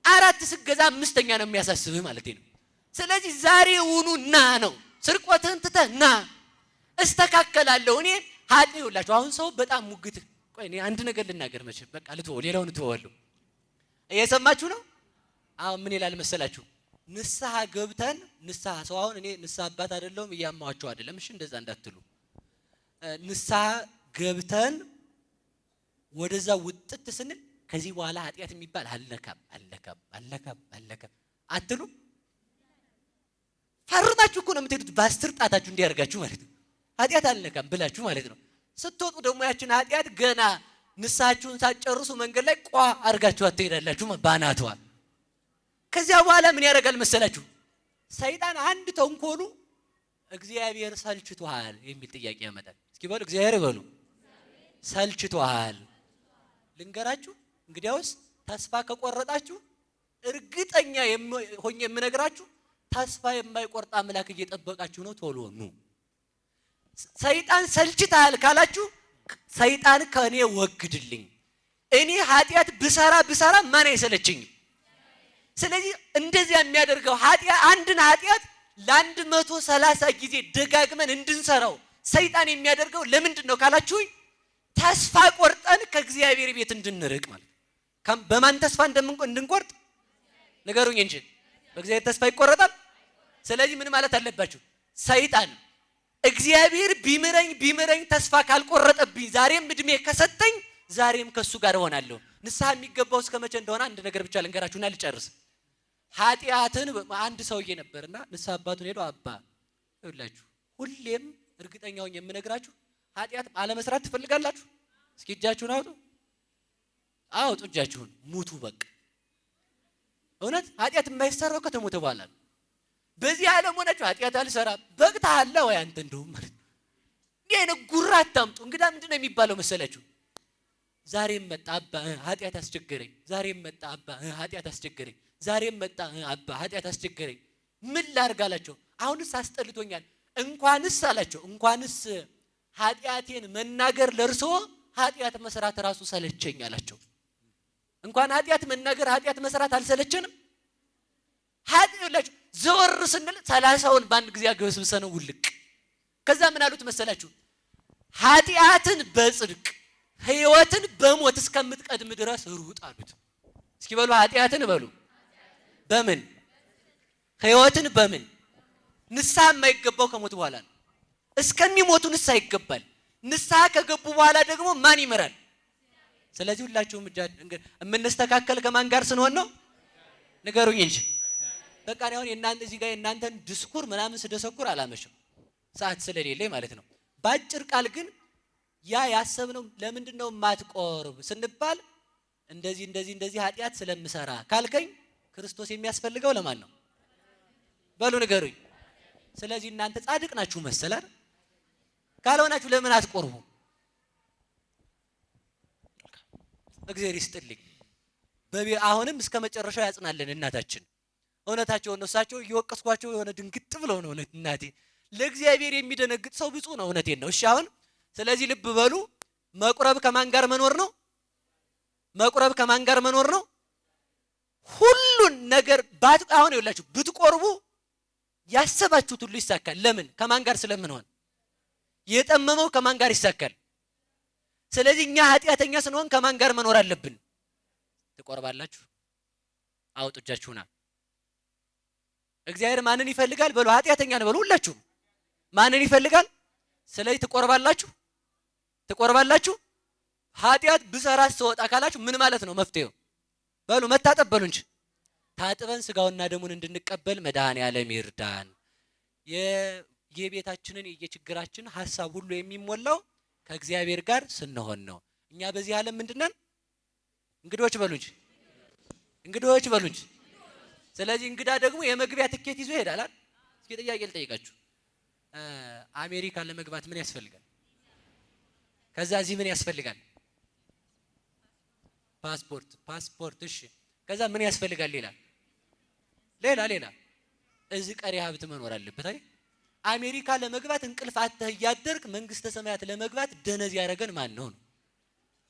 4 ስገዛ 5ኛ ነው የሚያሳስብህ ማለት ነው። ስለዚህ ዛሬውኑ ና ነው፣ ስርቆትህን ትተህ ና። እስተካከላለሁ እኔ ይኸውላችሁ አሁን ሰው በጣም ሙግት። ቆይ እኔ አንድ ነገር ልናገር መቼም በቃ ልትወው ሌላውን ትወዋለሁ። እየሰማችሁ ነው? አሁን ምን ይላል መሰላችሁ? ንስሐ ገብተን ንስሐ ሰው አሁን እኔ ንስሐ አባት አይደለሁም እያማዋቸው አይደለም። እሺ እንደዛ እንዳትሉ። ንስሐ ገብተን ወደዛ ውጥት ስንል ከዚህ በኋላ ኃጢአት የሚባል አለካም አትሉ። ፈርማችሁ እኮ ነው የምትሄዱት በአስር ጣታችሁ እንዲያርጋችሁ ማለት ነው። ኃጢአት አለካም ብላችሁ ማለት ነው። ስትወጡ ደግሞ ያችን ኃጢአት ገና ንስሐችሁን ሳትጨርሱ መንገድ ላይ ቋ አርጋችሁ አትሄዳላችሁ ባናቷ። ከዚያ በኋላ ምን ያደርጋል መሰላችሁ? ሰይጣን አንድ ተንኮሉ እግዚአብሔር ሰልችቷል የሚል ጥያቄ ያመጣል። እስኪ በሉ እግዚአብሔር በሉ ሰልችቷል። ልንገራችሁ እንግዲያውስ ተስፋ ከቆረጣችሁ እርግጠኛ ሆኜ የምነግራችሁ ተስፋ የማይቆርጥ አምላክ እየጠበቃችሁ ነው። ቶሎ ኑ። ሰይጣን ሰልችታል ካላችሁ ሰይጣን ከኔ ወግድልኝ። እኔ ኃጢአት ብሰራ ማን አይሰለችኝም። ስለዚህ እንደዚህ የሚያደርገው አንድን ኃጢአት ለ130 ጊዜ ደጋግመን እንድንሰራው ሰይጣን የሚያደርገው ለምንድን ነው ካላችሁኝ ተስፋ ቆርጠን ከእግዚአብሔር ቤት እንድንርቅ ማለት ነው። በማን ተስፋ እንድንቆርጥ ንገሩኝ እንጂ በእግዚአብሔር ተስፋ ይቆረጣል? ስለዚህ ምን ማለት አለባችሁ? ሰይጣን እግዚአብሔር ቢምረኝ ተስፋ ካልቆረጠብኝ ዛሬም እድሜ ከሰጠኝ ዛሬም ከሱ ጋር እሆናለሁ። ንስሐ የሚገባው እስከ መቼ እንደሆነ አንድ ነገር ብቻ ልንገራችሁና ልጨርስ። ኃጢአትን አንድ ሰውዬ ነበርና ንስሐ አባቱን ሄዶ አባ ይኸውላችሁ ሁሌም እርግጠኛውን የምነግራችሁ ኃጢአት አለመስራት ትፈልጋላችሁ? እስኪ እጃችሁን አውጡ እጃችሁን። ሙቱ በቃ። እውነት ኃጢአት የማይሰራው ከተሞተ በኋላ ነው። በዚህ ዓለም ሆናችሁ ኃጢአት አልሰራም በቅታለህ ወይ አንተ እንደውም ማለት ነው። ይሄ ነው ጉራ አታምጡ። እንግዳ ምንድነው የሚባለው መሰላችሁ? ዛሬም መጣ አባ ኃጢአት አስቸገረኝ፣ ዛሬም መጣ አባ ኃጢአት አስቸገረኝ፣ ዛሬም መጣ አባ ኃጢአት አስቸገረኝ። ምን ላድርግ አላቸው። አሁንስ አስጠልቶኛል። እንኳንስ አላቸው እንኳንስ ኃጢአቴን መናገር ለርሶ ኃጢአት መስራት ራሱ ሰለቸኝ አላቸው። እንኳን ኃጢአት መናገር ኃጢአት መስራት አልሰለቸንም? ኃጢአት ዘወር ስንል 30ውን በአንድ ጊዜ አገበስብሰነው ውልቅ። ከዛ ምን አሉት መሰላችሁ? ኃጢአትን በጽድቅ ሕይወትን በሞት እስከምትቀድም ድረስ ሩጥ አሉት። እስኪ በሉ ኃጢአትን በሉ በምን ሕይወትን በምን ንስሐ የማይገባው ከሞት በኋላ ነው። እስከሚሞቱ ንስሐ ይገባል። ንስሐ ከገቡ በኋላ ደግሞ ማን ይመራል? ስለዚህ ሁላችሁም የምንስተካከል ከማን ጋር ስንሆን ነው? ንገሩኝ እንጂ በቃ ነው። አሁን እዚህ ጋር የእናንተን ዲስኩር ምናምን ስደሰኩር አላመሽም ሰዓት ስለሌለኝ ማለት ነው። ባጭር ቃል ግን ያ ያሰብነው ለምንድን ነው ማትቆርብ ስንባል እንደዚህ ኃጢአት ስለምሰራ ካልከኝ ክርስቶስ የሚያስፈልገው ለማን ነው? በሉ ንገሩኝ። ስለዚህ እናንተ ጻድቅ ናችሁ መሰላል። ካልሆናችሁ ለምን አትቆርቡ? እግዚአብሔር ይስጥልኝ። አሁንም እስከ መጨረሻው ያጽናለን እናታችን። እውነታቸውን ነው። እሳቸው እየወቀስኳቸው የሆነ ድንግጥ ብለው ነው። እናቴ ለእግዚአብሔር የሚደነግጥ ሰው ብፁዕ ነው። እውነቴን ነው። እሺ አሁን ስለዚህ ልብ በሉ። መቁረብ ከማን ጋር መኖር ነው? መቁረብ ከማን ጋር መኖር ነው? ሁሉን ነገር አሁን ይኸውላችሁ ብትቆርቡ ያሰባችሁት ሁሉ ይሳካል። ለምን? ከማን ጋር ስለምንሆን። የጠመመው ከማን ጋር ይሳካል? ስለዚህ እኛ ኃጢአተኛ ስንሆን ከማን ጋር መኖር አለብን? ትቆርባላችሁ። አውጡ እጃችሁና እግዚአብሔር ማንን ይፈልጋል? በሉ ኃጢአተኛ ነው በሉ ሁላችሁም። ማንን ይፈልጋል? ስለዚህ ትቆርባላችሁ። ኃጢአት ብሰራስ ስወጣ ካላችሁ ምን ማለት ነው መፍትሄው? በሉ መታጠብ በሉ እንጂ ታጥበን ስጋውና ደሙን እንድንቀበል መድኃኔዓለም ይርዳን። የቤታችንን የችግራችን ሐሳብ ሁሉ የሚሞላው ከእግዚአብሔር ጋር ስንሆን ነው። እኛ በዚህ ዓለም ምንድነን? እንግዶች በሉ እንጂ። ስለዚህ እንግዳ ደግሞ የመግቢያ ትኬት ይዞ ይሄዳል አይደል? እስኪ ጥያቄ ልጠይቃችሁ። አሜሪካ ለመግባት ምን ያስፈልጋል? ከዛ እዚህ ምን ያስፈልጋል? ፓስፖርት። እሺ ከዛ ምን ያስፈልጋል? ሌላ እዚህ ቀሪ ሀብት መኖር አለበት አይደል? አሜሪካ ለመግባት እንቅልፍ አጥተህ እያደርክ መንግስተ ሰማያት ለመግባት ደነዝ ያደረገን ማን ነው?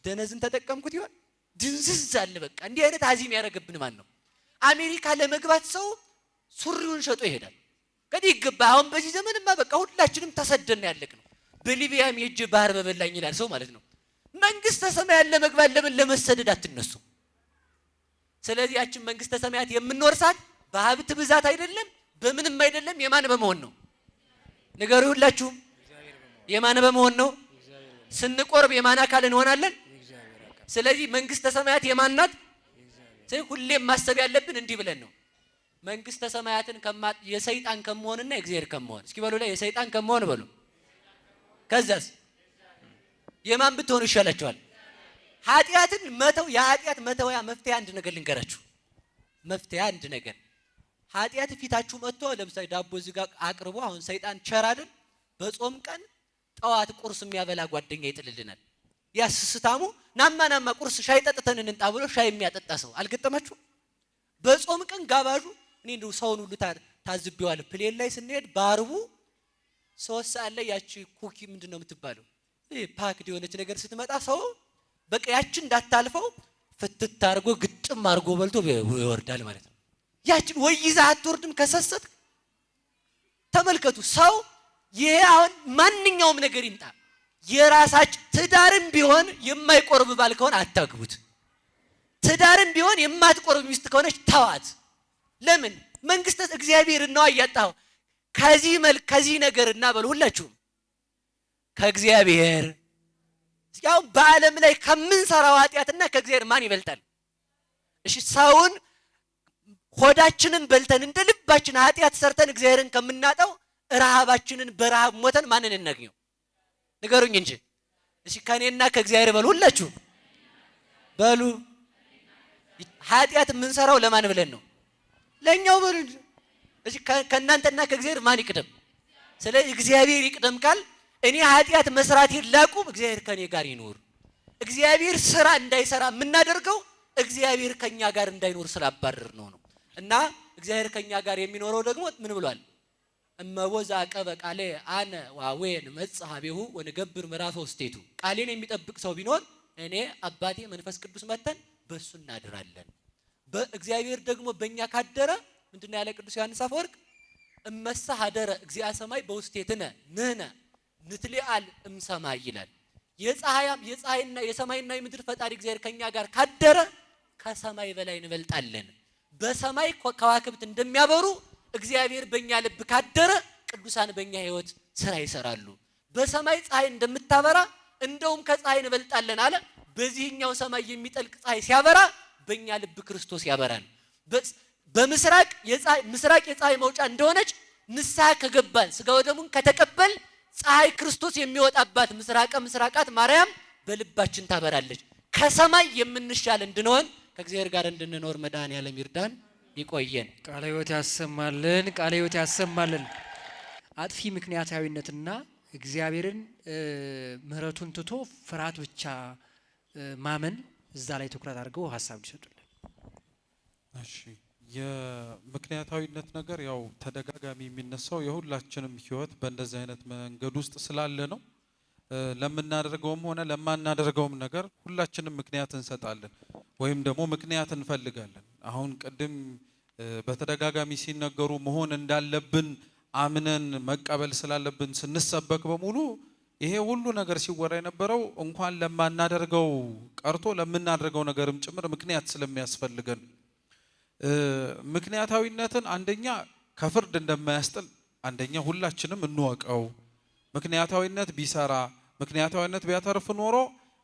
ደነዝን ተጠቀምኩት ይሆን? ድንዝዝ አለ በቃ። እንዲህ አይነት አዚም ያደረገብን ማን ነው? አሜሪካ ለመግባት ሰው ሱሪውን ሸጦ ይሄዳል። ከዚህ ይገባ። አሁን በዚህ ዘመንማ በቃ ሁላችንም ተሰደን ያለቅነው። በሊቢያም የእጅ ባህር በበላኝ ይላል ሰው ማለት ነው። መንግስተ ሰማያት ለመግባት ለምን ለመሰደድ አትነሱ? ስለዚህ ያችን መንግስተ ሰማያት የምንወርሳት በሀብት ብዛት አይደለም፣ በምንም አይደለም። የማን በመሆን ነው? ንገሩ ሁላችሁም። የማን በመሆን ነው? ስንቆርብ የማን አካል እንሆናለን? ስለዚህ መንግስተ ሰማያት የማን ናት? ስለዚህ ሁሌም ማሰብ ያለብን እንዲህ ብለን ነው። መንግስተ ሰማያትን የሰይጣን ከመሆንና የእግዚአብሔር ከመሆን። እስኪ በሉ ላይ የሰይጣን ከመሆን በሉ። ከዛስ የማን ብትሆኑ ይሻላችኋል? ኃጢአትን መተው። የኃጢአት መተውያ መፍትሄ አንድ ነገር ልንገራችሁ። መፍትሄ አንድ ነገር፣ ኃጢአት ፊታችሁ መጥቶ ለምሳሌ ዳቦ እዚህ ጋር አቅርቦ፣ አሁን ሰይጣን ቸር አይደል? በጾም ቀን ጠዋት ቁርስ የሚያበላ ጓደኛ ይጥልልናል። ያስስታሙ ናማ ቁርስ ሻይ ጠጥተን እንንጣ ብሎ ሻይ የሚያጠጣ ሰው አልገጠማችሁ? በጾም ቀን ጋባዡ እኔ እንደው ሰውን ሁሉ ታዝቤዋለሁ። ፕሌን ላይ ስንሄድ በአርቡ 3 ሰዓት ላይ ያቺ ኩኪ ምንድነው የምትባለው ፓክድ የሆነች ነገር ስትመጣ ሰው በቃ ያችን እንዳታልፈው ፍትት አድርጎ ግጥም አድርጎ በልቶ ይወርዳል ማለት ነው። ያችን ወይ ይዛ አትወርድም ከሰሰት። ተመልከቱ ሰው ይሄ አሁን ማንኛውም ነገር ይምጣ የራሳችሁ ትዳርም ቢሆን የማይቆርብ ባል ከሆነ አታግቡት። ትዳርም ቢሆን የማትቆርብ ሚስት ከሆነች ተዋት። ለምን? መንግስተ እግዚአብሔር ነው ያያጣው። ከዚህ ነገር እና በሉ ሁላችሁም ከእግዚአብሔር ያው በዓለም ላይ ከምንሰራው ኃጢአትና ከእግዚአብሔር ማን ይበልጣል? እሺ ሰውን ሆዳችንን በልተን እንደ ልባችን ኃጢአት ሰርተን እግዚአብሔርን ከምናጣው ረሃባችንን በረሃብ ሞተን ማንን እናገኘው? ንገሩኝ እንጂ። እሺ ከኔና ከእግዚአብሔር በሉ ሁላችሁ በሉ። ኃጢአት የምንሰራው ለማን ብለን ነው? ለኛው በሉ። እሺ ከእናንተና ከእግዚአብሔር ማን ይቅደም? ስለዚህ እግዚአብሔር ይቅደም ካል እኔ ኃጢአት መስራቴን ላቁም፣ እግዚአብሔር ከኔ ጋር ይኖር። እግዚአብሔር ስራ እንዳይሰራ የምናደርገው እግዚአብሔር ከኛ ጋር እንዳይኖር ስላባረር ነው። እና እግዚአብሔር ከኛ ጋር የሚኖረው ደግሞ ምን ብሏል? እመወዛ አቀበ ቃሌ አነ ዋዌን መጽሐቤሁ ወንገብር ምዕራፈ ውስቴቱ። ቃሌን የሚጠብቅ ሰው ቢኖር እኔ አባቴ መንፈስ ቅዱስ መተን በሱ እናድራለን። በእግዚአብሔር ደግሞ በእኛ ካደረ ምንድነው ያለ ቅዱስ ዮሐንስ አፈወርቅ? እመሳ ሀደረ እግዚአ ሰማይ በውስቴትነ ንህነ ንትሊአል እምሰማይ ይላል። የፀሐይና የሰማይና የምድር ፈጣሪ እግዚአብሔር ከኛ ጋር ካደረ ከሰማይ በላይ እንበልጣለን። በሰማይ ከዋክብት እንደሚያበሩ እግዚአብሔር በእኛ ልብ ካደረ ቅዱሳን በእኛ ህይወት ስራ ይሰራሉ። በሰማይ ፀሐይ እንደምታበራ እንደውም ከፀሐይ እንበልጣለን አለ። በዚህኛው ሰማይ የሚጠልቅ ፀሐይ ሲያበራ በእኛ ልብ ክርስቶስ ያበራል። በምስራቅ የፀሐይ መውጫ እንደሆነች ንስሐ ከገባን ስጋ ወደሙን ከተቀበል ፀሐይ ክርስቶስ የሚወጣባት ምስራቀ ምስራቃት ማርያም በልባችን ታበራለች። ከሰማይ የምንሻል እንድንሆን ከእግዚአብሔር ጋር እንድንኖር መድኃኔዓለም ይርዳን፣ ይቆየን። ቃለ ሕይወት ያሰማልን፣ ቃለ ሕይወት ያሰማልን። አጥፊ ምክንያታዊነትና እግዚአብሔርን ምሕረቱን ትቶ ፍርሃት ብቻ ማመን እዛ ላይ ትኩረት አድርገው ሀሳብ ሊሰጡልን። እሺ የምክንያታዊነት ነገር ያው ተደጋጋሚ የሚነሳው የሁላችንም ህይወት በእንደዚህ አይነት መንገድ ውስጥ ስላለ ነው። ለምናደርገውም ሆነ ለማናደርገውም ነገር ሁላችንም ምክንያት እንሰጣለን ወይም ደግሞ ምክንያት እንፈልጋለን። አሁን ቅድም በተደጋጋሚ ሲነገሩ መሆን እንዳለብን አምነን መቀበል ስላለብን ስንሰበክ በሙሉ ይሄ ሁሉ ነገር ሲወራ የነበረው እንኳን ለማናደርገው ቀርቶ ለምናደርገው ነገርም ጭምር ምክንያት ስለሚያስፈልገን ምክንያታዊነትን አንደኛ ከፍርድ እንደማያስጥል አንደኛ ሁላችንም እንወቀው። ምክንያታዊነት ቢሰራ ምክንያታዊነት ቢያተርፍ ኖሮ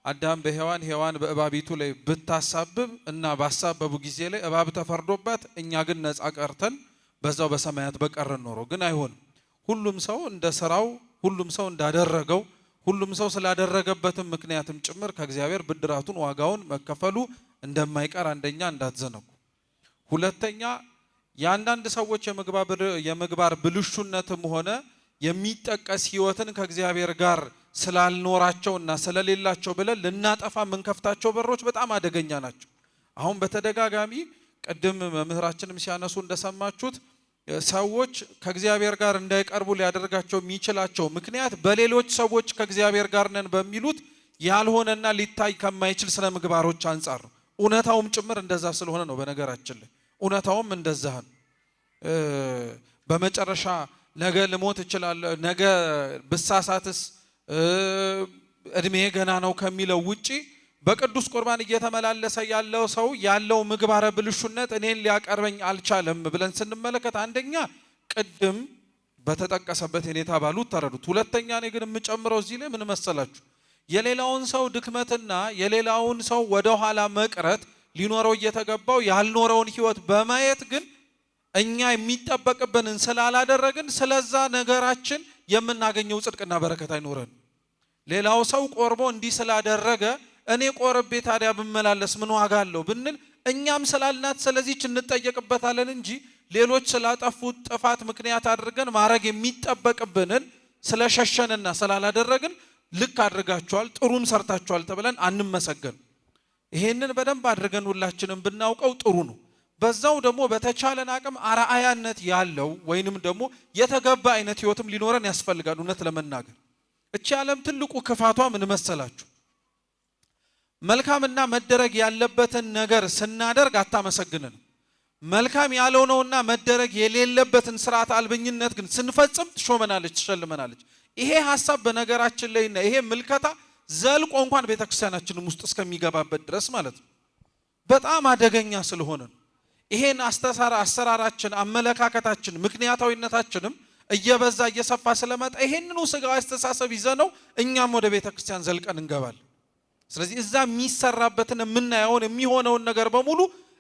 አዳም በሔዋን ሔዋን በእባቢቱ ላይ ብታሳብብ እና ባሳበቡ ጊዜ ላይ እባብ ተፈርዶባት እኛ ግን ነፃ ቀርተን በዛው በሰማያት በቀረን ኖሮ ግን አይሆንም። ሁሉም ሰው እንደ ስራው፣ ሁሉም ሰው እንዳደረገው፣ ሁሉም ሰው ስላደረገበትም ምክንያትም ጭምር ከእግዚአብሔር ብድራቱን ዋጋውን መከፈሉ እንደማይቀር አንደኛ እንዳትዘነጉ። ሁለተኛ የአንዳንድ ሰዎች የምግባር ብልሹነትም ሆነ የሚጠቀስ ህይወትን ከእግዚአብሔር ጋር ስላልኖራቸውና ስለሌላቸው ብለን ልናጠፋ የምንከፍታቸው በሮች በጣም አደገኛ ናቸው። አሁን በተደጋጋሚ ቅድም መምህራችንም ሲያነሱ እንደሰማችሁት ሰዎች ከእግዚአብሔር ጋር እንዳይቀርቡ ሊያደርጋቸው የሚችላቸው ምክንያት በሌሎች ሰዎች ከእግዚአብሔር ጋር ነን በሚሉት ያልሆነና ሊታይ ከማይችል ስነ ምግባሮች አንጻር ነው። እውነታውም ጭምር እንደዛ ስለሆነ ነው። በነገራችን ላይ እውነታውም እንደዛ ነው። በመጨረሻ ነገ ልሞት እችላለሁ፣ ነገ ብሳሳትስ እድሜ ገና ነው ከሚለው ውጪ በቅዱስ ቁርባን እየተመላለሰ ያለው ሰው ያለው ምግባረ ብልሹነት እኔን ሊያቀርበኝ አልቻለም ብለን ስንመለከት አንደኛ ቅድም በተጠቀሰበት የኔታ ባሉት ተረዱት። ሁለተኛ እኔ ግን የምጨምረው እዚህ ላይ ምን መሰላችሁ? የሌላውን ሰው ድክመትና የሌላውን ሰው ወደ ኋላ መቅረት ሊኖረው እየተገባው ያልኖረውን ህይወት በማየት ግን እኛ የሚጠበቅብንን ስላላደረግን ስለዛ ነገራችን የምናገኘው ጽድቅና በረከት አይኖረን። ሌላው ሰው ቆርቦ እንዲህ ስላደረገ እኔ ቆርቤ ታዲያ ብመላለስ ምን ዋጋ አለው ብንል እኛም ስላልናት ስለዚህች እንጠየቅበታለን እንጂ ሌሎች ስላጠፉት ጥፋት ምክንያት አድርገን ማድረግ የሚጠበቅብንን ስለሸሸንና ስላላደረግን ልክ አድርጋችኋል ጥሩም ሰርታችኋል ተብለን አንመሰገን። ይሄንን በደንብ አድርገን ሁላችንም ብናውቀው ጥሩ ነው። በዛው ደግሞ በተቻለን አቅም አርአያነት ያለው ወይንም ደግሞ የተገባ አይነት ህይወትም ሊኖረን ያስፈልጋል። እውነት ለመናገር እቺ ዓለም ትልቁ ክፋቷ ምን መሰላችሁ? መልካምና መደረግ ያለበትን ነገር ስናደርግ አታመሰግነን። መልካም ያልሆነውና መደረግ የሌለበትን ስርዓት አልበኝነት ግን ስንፈጽም ትሾመናለች፣ ትሸልመናለች። ይሄ ሐሳብ በነገራችን ላይና ይሄ ምልከታ ዘልቆ እንኳን ቤተክርስቲያናችንም ውስጥ እስከሚገባበት ድረስ ማለት ነው በጣም አደገኛ ስለሆነ ነው። ይሄን አሰራራችን፣ አመለካከታችን፣ ምክንያታዊነታችንም እየበዛ እየሰፋ ስለመጣ ይሄንኑ ስጋዊ አስተሳሰብ ይዘነው እኛም ወደ ቤተክርስቲያን ዘልቀን እንገባለን። ስለዚህ እዛ የሚሰራበትን የምናየውን የሚሆነውን ነገር በሙሉ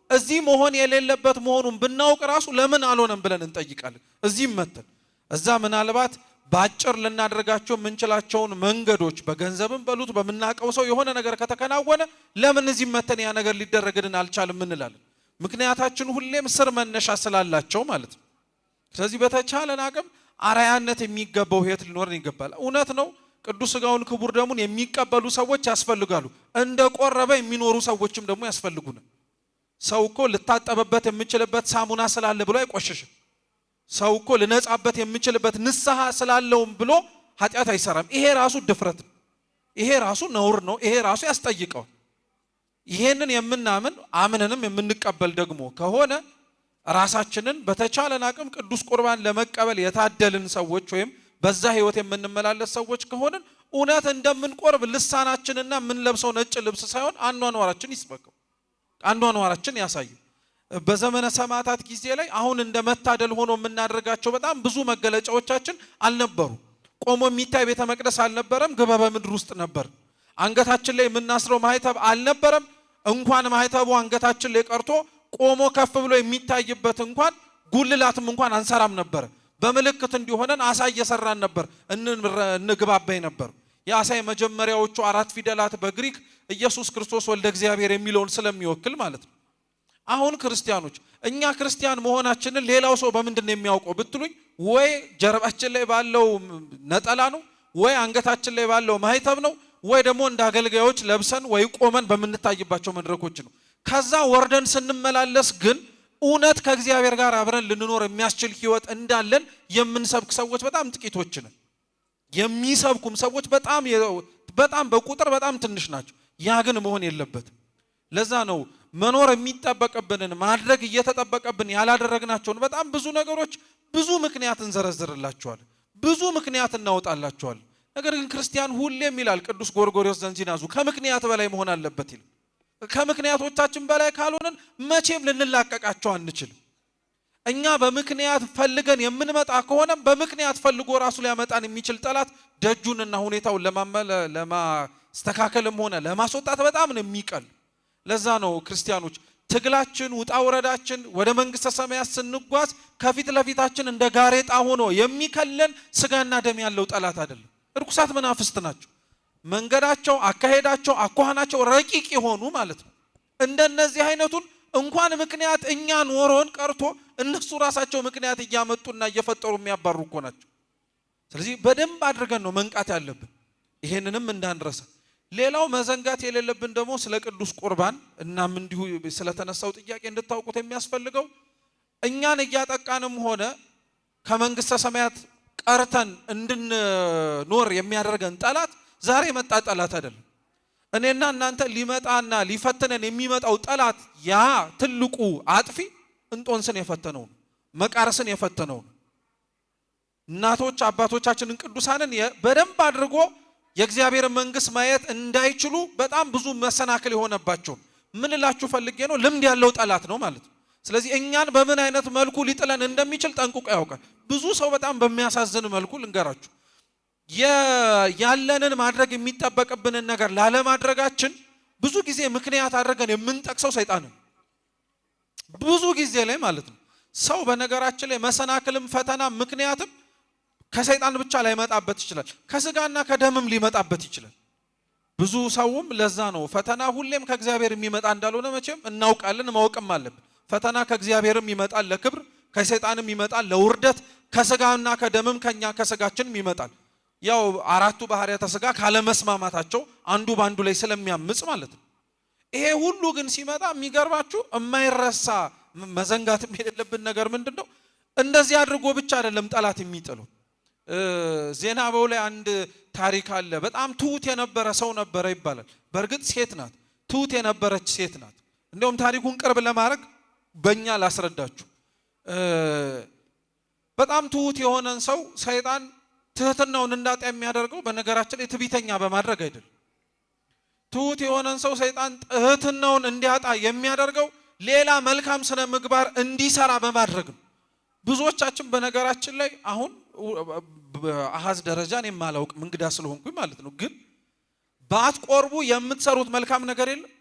እዚህ መሆን የሌለበት መሆኑን ብናውቅ ራሱ ለምን አልሆነም ብለን እንጠይቃለን። እዚህም መተን እዛ ምናልባት ባጭር ልናደርጋቸው የምንችላቸውን መንገዶች በገንዘብም በሉት በምናቀው ሰው የሆነ ነገር ከተከናወነ ለምን እዚህ መተን ያ ነገር ሊደረግልን አልቻለም እንላለን። ምክንያታችን ሁሌም ስር መነሻ ስላላቸው ማለት ነው። ስለዚህ በተቻለን አቅም አርአያነት የሚገባው ህይወት ሊኖርን ይገባል። እውነት ነው። ቅዱስ ሥጋውን ክቡር ደሙን የሚቀበሉ ሰዎች ያስፈልጋሉ። እንደ ቆረበ የሚኖሩ ሰዎችም ደግሞ ያስፈልጉናል። ሰው እኮ ልታጠበበት የምችልበት ሳሙና ስላለ ብሎ አይቆሽሽም። ሰው እኮ ልነጻበት የምችልበት ንስሐ ስላለውም ብሎ ኃጢአት አይሰራም። ይሄ ራሱ ድፍረት ነው። ይሄ ራሱ ነውር ነው። ይሄ ራሱ ያስጠይቀዋል። ይሄንን የምናምን አምነንም የምንቀበል ደግሞ ከሆነ ራሳችንን በተቻለን አቅም ቅዱስ ቁርባን ለመቀበል የታደልን ሰዎች ወይም በዛ ህይወት የምንመላለስ ሰዎች ከሆነን እውነት እንደምንቆርብ ልሳናችንና የምንለብሰው ነጭ ልብስ ሳይሆን አኗኗራችን ይስበከው፣ አኗኗራችን ያሳይ። በዘመነ ሰማዕታት ጊዜ ላይ አሁን እንደመታደል ሆኖ የምናደርጋቸው በጣም ብዙ መገለጫዎቻችን አልነበሩ። ቆሞ የሚታይ ቤተ መቅደስ አልነበረም፣ ግበበ ምድር ውስጥ ነበር። አንገታችን ላይ የምናስረው ማህተብ አልነበረም። እንኳን ማህተቡ አንገታችን ላይ ቀርቶ ቆሞ ከፍ ብሎ የሚታይበት እንኳን ጉልላትም እንኳን አንሰራም ነበር። በምልክት እንዲሆነን አሳ እየሰራን ነበር፣ እንግባባይ ነበር። የአሳ የመጀመሪያዎቹ 4 ፊደላት በግሪክ ኢየሱስ ክርስቶስ ወልደ እግዚአብሔር የሚለውን ስለሚወክል ማለት ነው። አሁን ክርስቲያኖች እኛ ክርስቲያን መሆናችንን ሌላው ሰው በምንድን ነው የሚያውቀው ብትሉኝ፣ ወይ ጀርባችን ላይ ባለው ነጠላ ነው፣ ወይ አንገታችን ላይ ባለው ማህተብ ነው፣ ወይ ደግሞ እንደ አገልጋዮች ለብሰን ወይ ቆመን በምንታይባቸው መድረኮች ነው። ከዛ ወርደን ስንመላለስ ግን እውነት ከእግዚአብሔር ጋር አብረን ልንኖር የሚያስችል ህይወት እንዳለን የምንሰብክ ሰዎች በጣም ጥቂቶች ነን። የሚሰብኩም ሰዎች በጣም በቁጥር በጣም ትንሽ ናቸው። ያ ግን መሆን የለበትም። ለዛ ነው መኖር የሚጠበቅብንን ማድረግ እየተጠበቀብን ያላደረግናቸውን በጣም ብዙ ነገሮች ብዙ ምክንያት እንዘረዝርላቸዋለን፣ ብዙ ምክንያት እናወጣላቸዋለን። ነገር ግን ክርስቲያን ሁሌም ይላል ቅዱስ ጎርጎርዮስ ዘንዚናዙ ከምክንያት በላይ መሆን አለበት ይላል። ከምክንያቶቻችን በላይ ካልሆነን መቼም ልንላቀቃቸው አንችልም። እኛ በምክንያት ፈልገን የምንመጣ ከሆነ በምክንያት ፈልጎ ራሱ ሊያመጣን የሚችል ጠላት ደጁንና ሁኔታውን ለማስተካከልም ሆነ ለማስወጣት በጣም ነው የሚቀል። ለዛ ነው ክርስቲያኖች ትግላችን ውጣ ውረዳችን ወደ መንግስተ ሰማያት ስንጓዝ ከፊት ለፊታችን እንደ ጋሬጣ ሆኖ የሚከለን ስጋና ደም ያለው ጠላት አይደለም። እርኩሳት መናፍስት ናቸው። መንገዳቸው፣ አካሄዳቸው፣ አኳኋናቸው ረቂቅ የሆኑ ማለት ነው። እንደነዚህ አይነቱን እንኳን ምክንያት እኛ ኖሮን ቀርቶ እነሱ ራሳቸው ምክንያት እያመጡና እየፈጠሩ የሚያባሩ እኮ ናቸው። ስለዚህ በደንብ አድርገን ነው መንቃት ያለብን፣ ይሄንንም እንዳንረሳ። ሌላው መዘንጋት የሌለብን ደግሞ ስለ ቅዱስ ቁርባን እናም እንዲሁ ስለተነሳው ጥያቄ እንድታውቁት የሚያስፈልገው እኛን እያጠቃንም ሆነ ከመንግስተ ሰማያት ቀርተን እንድንኖር የሚያደርገን ጠላት ዛሬ መጣ ጠላት አይደለም። እኔና እናንተ ሊመጣና ሊፈትነን የሚመጣው ጠላት ያ ትልቁ አጥፊ እንጦንስን የፈተነው ነው፣ መቃርስን የፈተነው ነው። እናቶች አባቶቻችንን ቅዱሳንን በደንብ አድርጎ የእግዚአብሔር መንግስት ማየት እንዳይችሉ በጣም ብዙ መሰናክል የሆነባቸው። ምን እላችሁ ፈልጌ ነው? ልምድ ያለው ጠላት ነው ማለት ነው። ስለዚህ እኛን በምን አይነት መልኩ ሊጥለን እንደሚችል ጠንቅቆ ያውቃል። ብዙ ሰው በጣም በሚያሳዝን መልኩ ልንገራችሁ፣ ያለንን ማድረግ የሚጠበቅብንን ነገር ላለማድረጋችን ብዙ ጊዜ ምክንያት አድርገን የምንጠቅሰው ሰይጣንን ብዙ ጊዜ ላይ ማለት ነው። ሰው በነገራችን ላይ መሰናክልም ፈተና ምክንያትም ከሰይጣን ብቻ ላይመጣበት ይችላል፣ ከስጋና ከደምም ሊመጣበት ይችላል። ብዙ ሰውም ለዛ ነው ፈተና ሁሌም ከእግዚአብሔር የሚመጣ እንዳልሆነ መቼም እናውቃለን፣ ማወቅም አለብን። ፈተና ከእግዚአብሔርም ይመጣል ለክብር፣ ከሰይጣንም ይመጣል ለውርደት፣ ከስጋና ከደምም ከኛ ከስጋችንም ይመጣል። ያው አራቱ ባህሪያተ ስጋ ካለመስማማታቸው አንዱ ባንዱ ላይ ስለሚያምጽ ማለት ነው። ይሄ ሁሉ ግን ሲመጣ የሚገርባችሁ የማይረሳ መዘንጋትም የሌለብን ነገር ምንድነው? እንደዚህ አድርጎ ብቻ አይደለም ጠላት የሚጥለው። ዜና አበው ላይ አንድ ታሪክ አለ። በጣም ትሁት የነበረ ሰው ነበረ ይባላል። በእርግጥ ሴት ናት፣ ትሁት የነበረች ሴት ናት። እንደውም ታሪኩን ቅርብ ለማድረግ በእኛ ላስረዳችሁ። በጣም ትሁት የሆነን ሰው ሰይጣን ትህትናውን እንዳጣ የሚያደርገው በነገራችን ላይ ትዕቢተኛ በማድረግ አይደለም። ትሁት የሆነን ሰው ሰይጣን ትህትናውን እንዲያጣ የሚያደርገው ሌላ መልካም ስነ ምግባር እንዲሰራ በማድረግ ነው። ብዙዎቻችን በነገራችን ላይ አሁን በአሃዝ ደረጃን የማላውቅ እንግዳ ስለሆንኩኝ ማለት ነው፣ ግን ባትቆርቡ የምትሰሩት መልካም ነገር የለም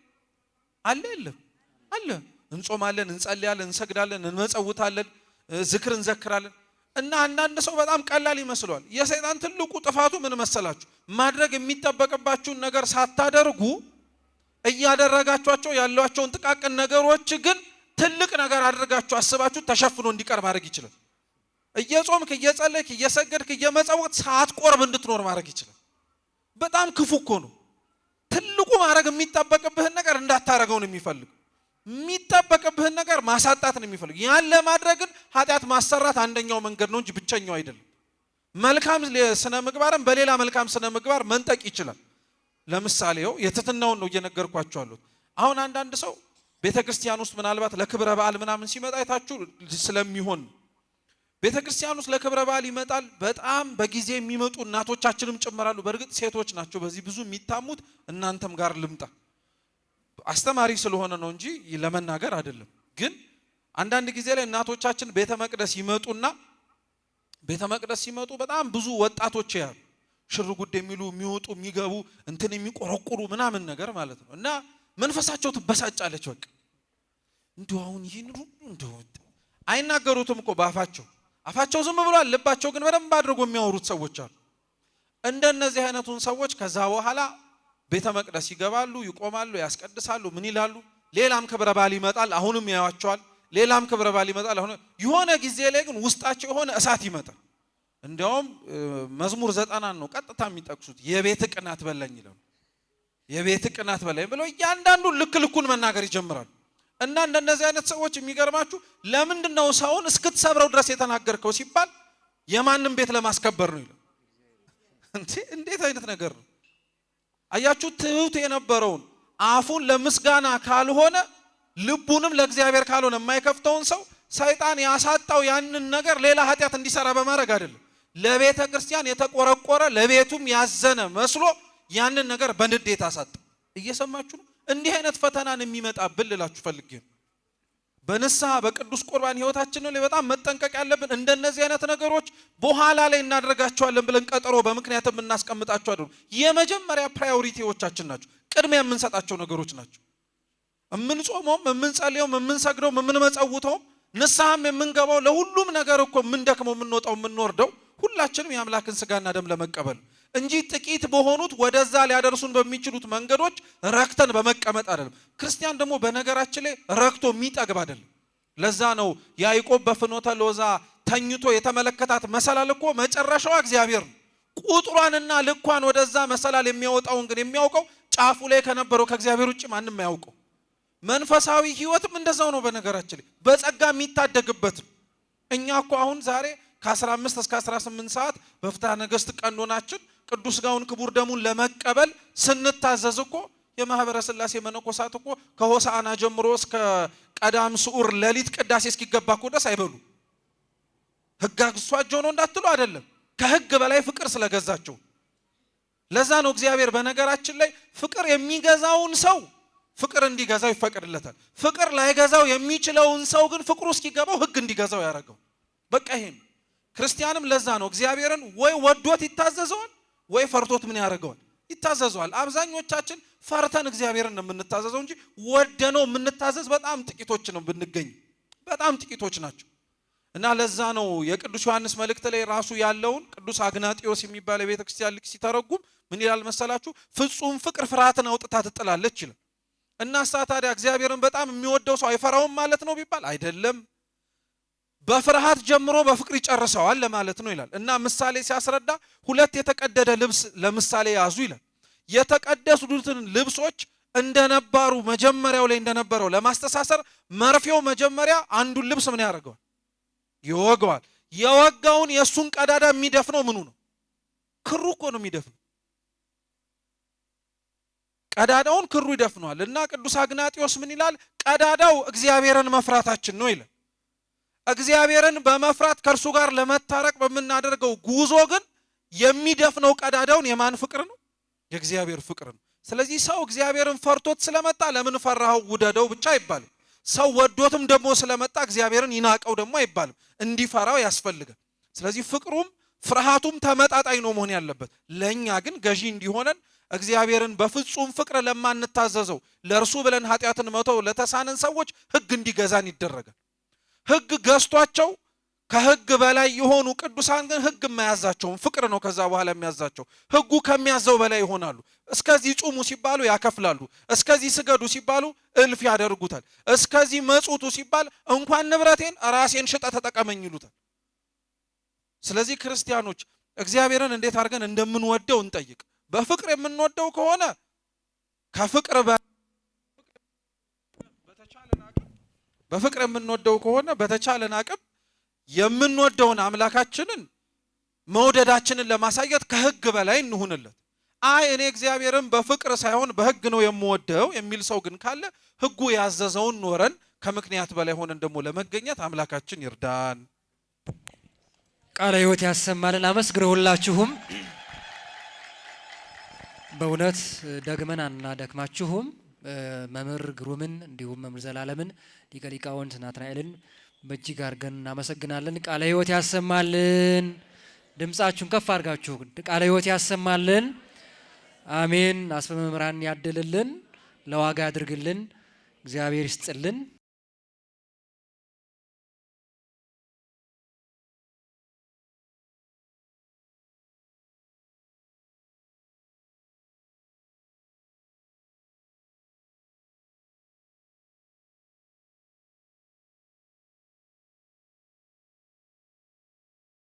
አለ? የለም አለ። እንጾማለን፣ እንጸልያለን፣ እንሰግዳለን፣ እንመጸውታለን፣ ዝክር እንዘክራለን። እና አንዳንድ ሰው በጣም ቀላል ይመስለዋል። የሰይጣን ትልቁ ጥፋቱ ምን መሰላችሁ? ማድረግ የሚጠበቅባችሁን ነገር ሳታደርጉ እያደረጋችኋቸው ያሏቸውን ጥቃቅን ነገሮች ግን ትልቅ ነገር አድርጋችሁ አስባችሁ ተሸፍኖ እንዲቀር ማድረግ ይችላል። እየጾምክ እየጸለይክ እየሰገድክ እየመጸወት ሳትቆርብ እንድትኖር ማድረግ ይችላል። በጣም ክፉ እኮ ነው። ትልቁ ማድረግ የሚጠበቅብህን ነገር እንዳታረገው ነው የሚፈልግ። የሚጠበቅብህን ነገር ማሳጣት ነው የሚፈልግ። ያን ለማድረግን ኃጢአት ማሰራት አንደኛው መንገድ ነው እንጂ ብቸኛው አይደለም። መልካም ስነ ምግባርን በሌላ መልካም ስነ ምግባር መንጠቅ ይችላል። ለምሳሌ የትህትናውን ነው እየነገርኳችሁ አሉት። አሁን አንዳንድ ሰው ቤተክርስቲያን ውስጥ ምናልባት ለክብረ በዓል ምናምን ሲመጣ አይታችሁ ስለሚሆን ቤተክርስቲያን ውስጥ ለክብረ በዓል ይመጣል። በጣም በጊዜ የሚመጡ እናቶቻችንም ጭምራሉ። በእርግጥ ሴቶች ናቸው በዚህ ብዙ የሚታሙት። እናንተም ጋር ልምጣ አስተማሪ ስለሆነ ነው እንጂ ለመናገር አይደለም። ግን አንዳንድ ጊዜ ላይ እናቶቻችን ቤተ መቅደስ ይመጡና ቤተ መቅደስ ሲመጡ በጣም ብዙ ወጣቶች ያሉ ሽር ጉድ የሚሉ የሚወጡ የሚገቡ እንትን የሚቆረቁሩ ምናምን ነገር ማለት ነው። እና መንፈሳቸው ትበሳጫለች። በቃ እንደው አሁን ይሄን እንደው አይናገሩትም እኮ በአፋቸው አፋቸው ዝም ብሏል። ልባቸው ግን በደንብ አድርጎ የሚያወሩት ሰዎች አሉ። እንደነዚህ አይነቱን ሰዎች ከዛ በኋላ ቤተ መቅደስ ይገባሉ፣ ይቆማሉ፣ ያስቀድሳሉ፣ ምን ይላሉ። ሌላም ክብረ በዓል ይመጣል፣ አሁንም ያያቸዋል። ሌላም ክብረ በዓል ይመጣል፣ አሁን የሆነ ጊዜ ላይ ግን ውስጣቸው የሆነ እሳት ይመጣል። እንዲያውም መዝሙር 90 ነው ቀጥታ የሚጠቅሱት። የቤት ቅናት በላኝ ይላሉ። የቤት ቅናት በላኝ ብለው እያንዳንዱ ልክ ልኩን መናገር ይጀምራሉ። እና እንደነዚህ አይነት ሰዎች የሚገርማችሁ ለምንድነው ሰውን እስክትሰብረው ድረስ የተናገርከው ሲባል የማንም ቤት ለማስከበር ነው ይላል። እንዴት አይነት ነገር ነው? አያችሁ፣ ትሁት የነበረውን አፉን ለምስጋና ካልሆነ ልቡንም ለእግዚአብሔር ካልሆነ የማይከፍተውን ሰው ሰይጣን ያሳጣው ያንን ነገር ሌላ ኃጢአት እንዲሰራ በማድረግ አይደለም። ለቤተ ክርስቲያን የተቆረቆረ ለቤቱም ያዘነ መስሎ ያንን ነገር በንዴት አሳጣ። እየሰማችሁ ነው? እንዲህ አይነት ፈተናን የሚመጣብን ልላችሁ ፈልጌ ነው። በንስሐ በቅዱስ ቁርባን ህይወታችን ላይ በጣም መጠንቀቅ ያለብን እንደነዚህ አይነት ነገሮች በኋላ ላይ እናደርጋቸዋለን ብለን ቀጠሮ በምክንያት የምናስቀምጣቸው አይደሉም። የመጀመሪያ ፕራዮሪቲዎቻችን ናቸው። ቅድሚያ የምንሰጣቸው ነገሮች ናቸው። የምንጾመውም የምንጸልየውም የምንሰግደውም የምንመጸውተውም ንስሐም የምንገባው ለሁሉም ነገር እኮ የምንደክመው የምንወጣው የምንወርደው ሁላችንም የአምላክን ስጋና ደም ለመቀበል እንጂ ጥቂት በሆኑት ወደዛ ሊያደርሱን በሚችሉት መንገዶች ረክተን በመቀመጥ አይደለም። ክርስቲያን ደግሞ በነገራችን ላይ ረክቶ የሚጠግብ አይደለም። ለዛ ነው ያዕቆብ በፍኖተ ሎዛ ተኝቶ የተመለከታት መሰላል እኮ መጨረሻዋ እግዚአብሔር ነው። ቁጥሯንና ልኳን ወደዛ መሰላል የሚያወጣውን ግን የሚያውቀው ጫፉ ላይ ከነበረው ከእግዚአብሔር ውጭ ማንም አያውቀው። መንፈሳዊ ህይወትም እንደዛው ነው። በነገራችን ላይ በጸጋ የሚታደግበት እኛ እኮ አሁን ዛሬ ከ15 እስከ 18 ሰዓት በፍትሐ ነገሥት ቀኖናችን ቅዱስ ሥጋውን ክቡር ደሙን ለመቀበል ስንታዘዝ እኮ የማህበረ ሥላሴ መነኮሳት እኮ ከሆሳዕና ጀምሮ እስከ ቀዳም ስዑር ሌሊት ቅዳሴ እስኪገባ እኮ ደስ አይበሉ። ህግ አግሷቸው ነው እንዳትሉ አይደለም፣ ከህግ በላይ ፍቅር ስለገዛቸው ለዛ ነው እግዚአብሔር በነገራችን ላይ ፍቅር የሚገዛውን ሰው ፍቅር እንዲገዛው ይፈቅድለታል። ፍቅር ላይገዛው የሚችለውን ሰው ግን ፍቅሩ እስኪገባው ሕግ እንዲገዛው ያደርገው። በቃ ይሄም ክርስቲያንም ለዛ ነው እግዚአብሔርን ወይ ወዶት ይታዘዘዋል ወይ ፈርቶት ምን ያደርገዋል? ይታዘዘዋል። አብዛኞቻችን ፈርተን እግዚአብሔርን ነው የምንታዘዘው እንጂ ወደነው የምንታዘዝ በጣም ጥቂቶች ነው ብንገኝ፣ በጣም ጥቂቶች ናቸው። እና ለዛ ነው የቅዱስ ዮሐንስ መልእክት ላይ ራሱ ያለውን ቅዱስ አግናጢዮስ የሚባል የቤተ ክርስቲያን ሊቅ ሲተረጉም ምን ይላል መሰላችሁ? ፍጹም ፍቅር ፍርሃትን አውጥታ ትጥላለች ይላል። እና ታዲያ እግዚአብሔርን በጣም የሚወደው ሰው አይፈራውም ማለት ነው ቢባል አይደለም። በፍርሃት ጀምሮ በፍቅር ይጨርሰዋል ለማለት ነው ይላል። እና ምሳሌ ሲያስረዳ ሁለት የተቀደደ ልብስ ለምሳሌ ያዙ ይላል። የተቀደሱትን ልብሶች እንደነበሩ መጀመሪያው ላይ እንደነበረው ለማስተሳሰር መርፌው መጀመሪያ አንዱን ልብስ ምን ያደርገዋል? ይወጋዋል። የወጋውን የሱን ቀዳዳ የሚደፍነው ምኑ ነው? ክሩ እኮ ነው የሚደፍነው። ቀዳዳውን ክሩ ይደፍነዋል። እና ቅዱስ አግናጢዮስ ምን ይላል? ቀዳዳው እግዚአብሔርን መፍራታችን ነው ይላል። እግዚአብሔርን በመፍራት ከእርሱ ጋር ለመታረቅ በምናደርገው ጉዞ ግን የሚደፍነው ቀዳዳውን የማን ፍቅር ነው? የእግዚአብሔር ፍቅር ነው። ስለዚህ ሰው እግዚአብሔርን ፈርቶት ስለመጣ ለምን ፈራኸው ውደደው ብቻ አይባልም። ሰው ወዶትም ደግሞ ስለመጣ እግዚአብሔርን ይናቀው ደግሞ አይባልም። እንዲፈራው ያስፈልጋል። ስለዚህ ፍቅሩም ፍርሃቱም ተመጣጣኝ ነው መሆን ያለበት። ለኛ ግን ገዢ እንዲሆነን እግዚአብሔርን በፍጹም ፍቅር ለማንታዘዘው ለእርሱ ብለን ኃጢአትን መተው ለተሳነን ሰዎች ሕግ እንዲገዛን ይደረጋል። ሕግ ገዝቷቸው ከሕግ በላይ የሆኑ ቅዱሳን ግን ሕግ የማያዛቸውም ፍቅር ነው ከዛ በኋላ የሚያዛቸው። ሕጉ ከሚያዘው በላይ ይሆናሉ። እስከዚህ ጹሙ ሲባሉ ያከፍላሉ። እስከዚህ ስገዱ ሲባሉ እልፍ ያደርጉታል። እስከዚህ መጹቱ ሲባል እንኳን ንብረቴን ራሴን ሽጠ ተጠቀመኝ ይሉታል። ስለዚህ ክርስቲያኖች እግዚአብሔርን እንዴት አድርገን እንደምንወደው እንጠይቅ። በፍቅር የምንወደው ከሆነ ከፍቅር በፍቅር የምንወደው ከሆነ በተቻለን አቅም የምንወደውን አምላካችንን መውደዳችንን ለማሳየት ከሕግ በላይ እንሁንለት። አይ እኔ እግዚአብሔርን በፍቅር ሳይሆን በሕግ ነው የምወደው የሚል ሰው ግን ካለ ሕጉ ያዘዘውን ኖረን ከምክንያት በላይ ሆነን ደግሞ ለመገኘት አምላካችን ይርዳን። ቃለ ሕይወት ያሰማልን። አመስግነውላችሁም በእውነት ደግመን አናደክማችሁም። መምህር ግሩምን እንዲሁም መምህር ዘላለምን ሊቀ ሊቃውንት ናትናኤልን በእጅግ አድርገን እናመሰግናለን። ቃለ ሕይወት ያሰማልን። ድምፃችሁን ከፍ አድርጋችሁ ቃለ ሕይወት ያሰማልን። አሜን። አስበ መምህራን ያድልልን፣ ለዋጋ ያድርግልን። እግዚአብሔር ይስጥልን።